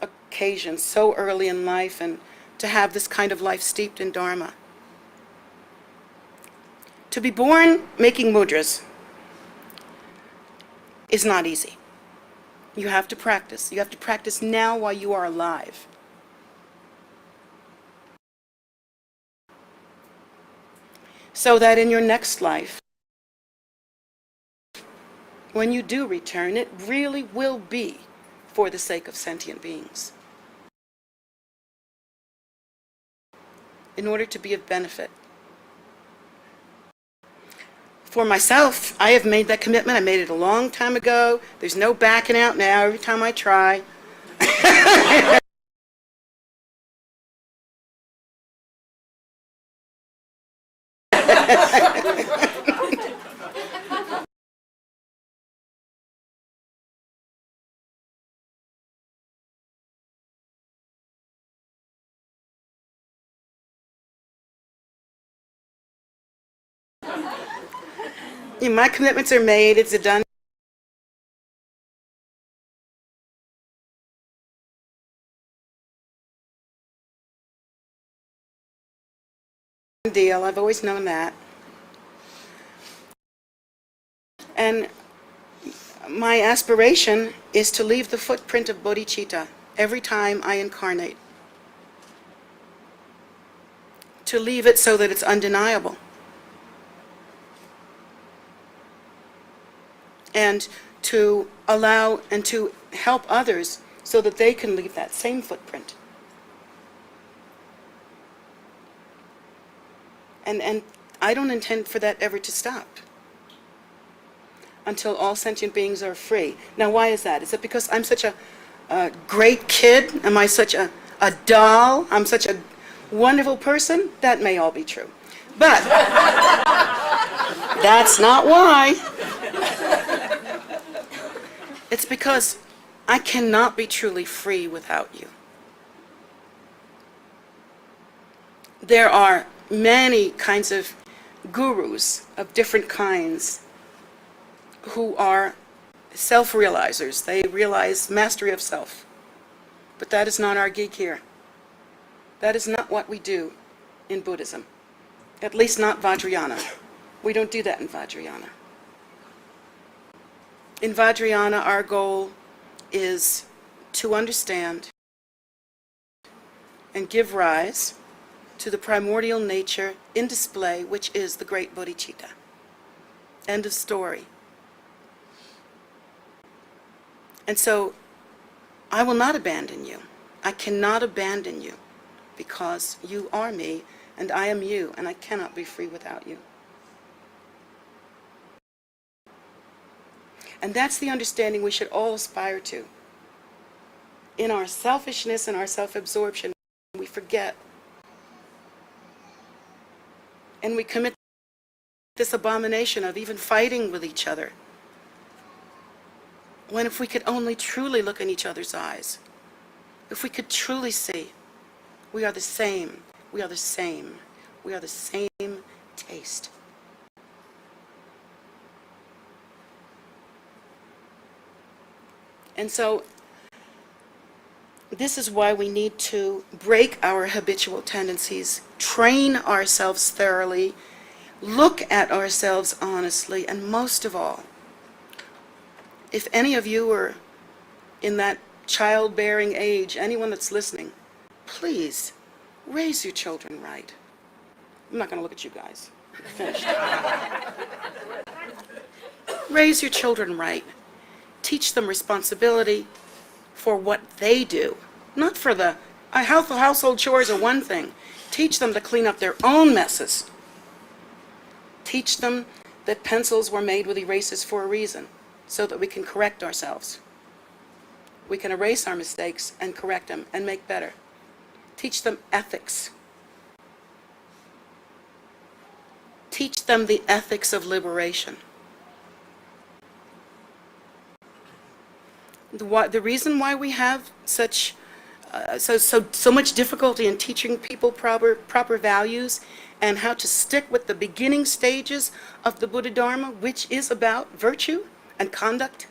Speaker 2: occasions so early in life, and to have this kind of life steeped in Dharma. To be born making mudras is not easy. You have to practice. You have to practice now while you are alive. So that in your next life, when you do return, it really will be for the sake of sentient beings, in order to be of benefit. For myself, I have made that commitment. I made it a long time ago. There's no backing out now every time I try. My commitments are made. It's a done deal. I've always known that. And my aspiration is to leave the footprint of bodhicitta every time I incarnate. To leave it so that it's undeniable. And to allow and to help others so that they can leave that same footprint. And I don't intend for that ever to stop until all sentient beings are free. Now, why is that? Is it because I'm such a great kid? Am I such a doll? I'm such a wonderful person? That may all be true. But that's not why. It's because I cannot be truly free without you. There are many kinds of gurus of different kinds who are self-realizers. They realize mastery of self. But that is not our gig here. That is not what we do in Buddhism. At least not Vajrayana. We don't do that in Vajrayana. In Vajrayana, our goal is to understand and give rise to the primordial nature in display, which is the great bodhicitta. End of story. And so, I will not abandon you. I cannot abandon you, because you are me, and I am you, and I cannot be free without you. And that's the understanding we should all aspire to. In our selfishness and our self-absorption, we forget. And we commit this abomination of even fighting with each other. When if we could only truly look in each other's eyes, if we could truly see, we are the same, we are the same, we are the same taste. And so, this is why we need to break our habitual tendencies, train ourselves thoroughly, look at ourselves honestly, and most of all, if any of you are in that childbearing age, anyone that's listening, please raise your children right. I'm not going to look at you guys. I'm finished. Raise your children right. Teach them responsibility for what they do, not for the household chores are one thing. Teach them to clean up their own messes. Teach them that pencils were made with erasers for a reason, so that we can correct ourselves. We can erase our mistakes and correct them and make better. Teach them ethics. Teach them the ethics of liberation. The reason why we have such so much difficulty in teaching people proper values and how to stick with the beginning stages of the Buddha Dharma, which is about virtue and conduct.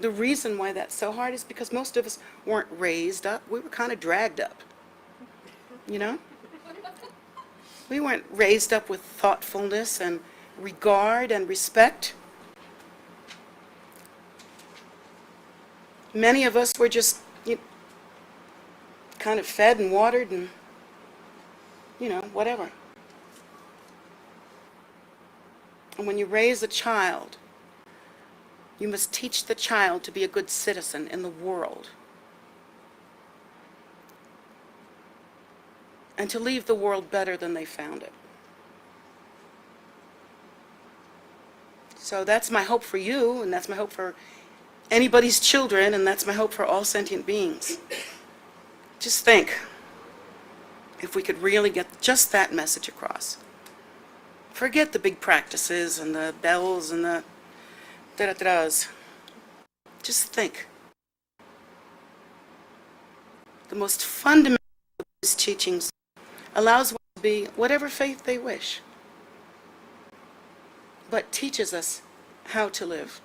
Speaker 2: The reason why that's so hard is because most of us weren't raised up. We were kind of dragged up, you know? We weren't raised up with thoughtfulness and regard and respect. Many of us were just kind of fed and watered and, whatever. And when you raise a child, you must teach the child to be a good citizen in the world and to leave the world better than they found it. So that's my hope for you, and that's my hope for anybody's children, and that's my hope for all sentient beings. Just think if we could really get just that message across. Forget the big practices and the bells and the da-da-da-das. Just think. The most fundamental of these teachings allows one to be whatever faith they wish, but teaches us how to live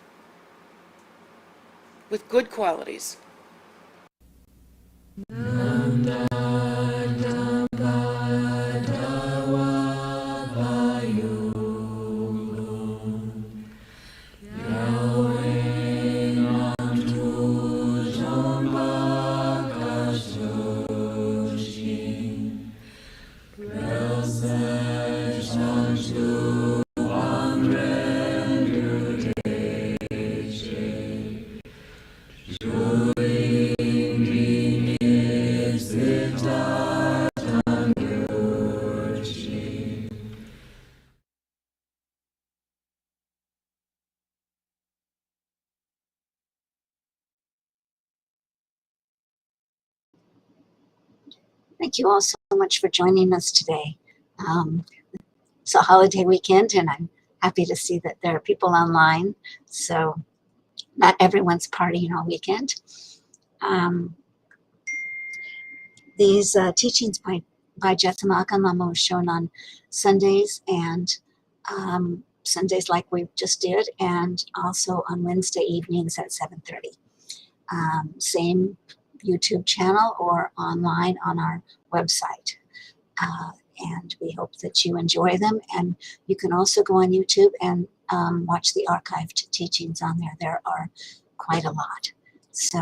Speaker 2: with good qualities.
Speaker 1: Thank you all so much for joining us today. It's a holiday weekend, and I'm happy to see that there are people online. So not everyone's partying all weekend. These teachings by Jetsunma and Lhamo are shown on Sundays and Sundays like we just did, and also on Wednesday evenings at 7:30. Same YouTube channel or online on our website. And we hope that you enjoy them. And you can also go on YouTube and watch the archived teachings on there. There are quite a lot. So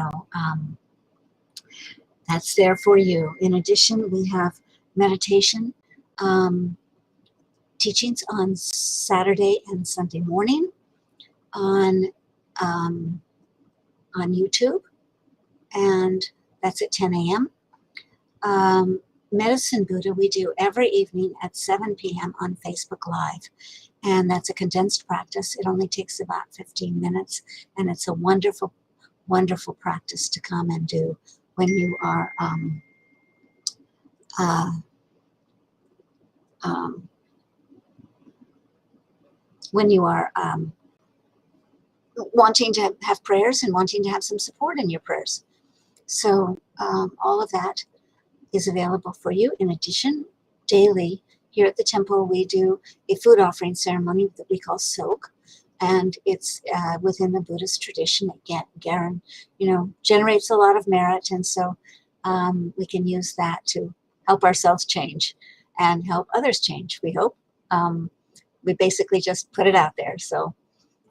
Speaker 1: that's there for you. In addition, we have meditation teachings on Saturday and Sunday morning on YouTube, and that's at 10 a.m. Medicine Buddha we do every evening at 7 p.m. on Facebook Live, and that's a condensed practice. It only takes about 15 minutes, and it's a wonderful, wonderful practice to come and do when you are wanting to have prayers and wanting to have some support in your prayers. So all of that is available for you. In addition, daily here at the temple, we do a food offering ceremony that we call soak, and it's within the Buddhist tradition. It generates a lot of merit, and so we can use that to help ourselves change and help others change, we hope. We basically just put it out there, so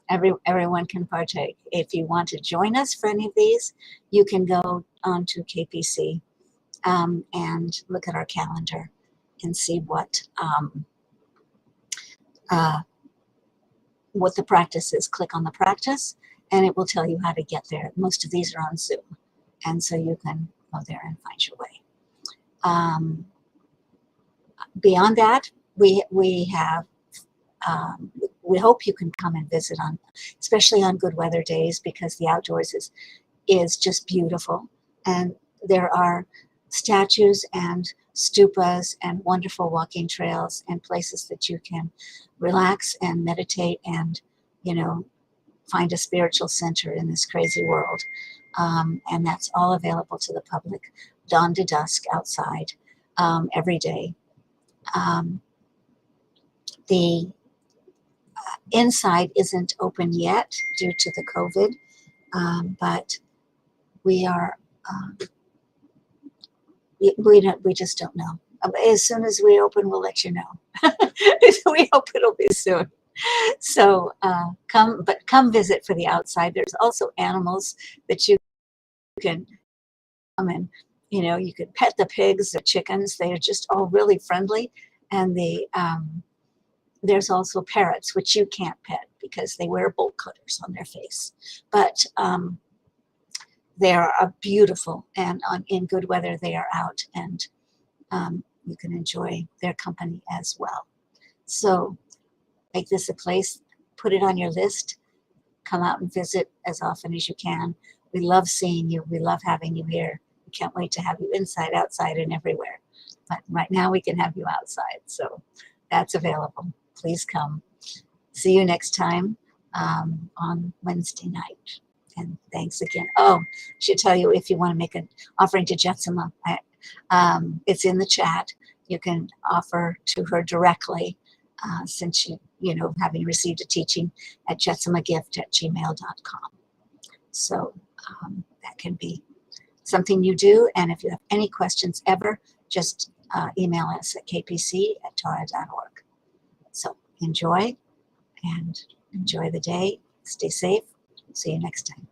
Speaker 1: everyone can partake. If you want to join us for any of these, you can go onto KPC and look at our calendar and see what the practice is. Click on the practice, and it will tell you how to get there. Most of these are on Zoom, and so you can go there and find your way. Beyond that, we have. We hope you can come and visit especially on good weather days, because the outdoors is just beautiful, and there are statues and stupas and wonderful walking trails and places that you can relax and meditate and find a spiritual center in this crazy world. And that's all available to the public, dawn to dusk outside, every day. The inside isn't open yet due to the COVID, but we are, we just don't know. As soon as we open, we'll let you know. We hope it'll be soon. So come visit for the outside. There's also animals that you can come and, you could pet the pigs, the chickens. They are just all really friendly. And there's also parrots, which you can't pet because they wear bolt cutters on their face. But they are beautiful, and in good weather they are out, and you can enjoy their company as well. So make this a place, put it on your list, come out and visit as often as you can. We love seeing you. We love having you here. We can't wait to have you inside, outside, and everywhere. But right now we can have you outside, so that's available. Please come. See you next time on Wednesday night. And thanks again. Oh, I should tell you, if you want to make an offering to Jetsunma, it's in the chat. You can offer to her directly, since having received a teaching at jetsumagift@gmail.com. So that can be something you do. And if you have any questions ever, just email us at kpc@tara.org. So enjoy the day. Stay safe. See you next time.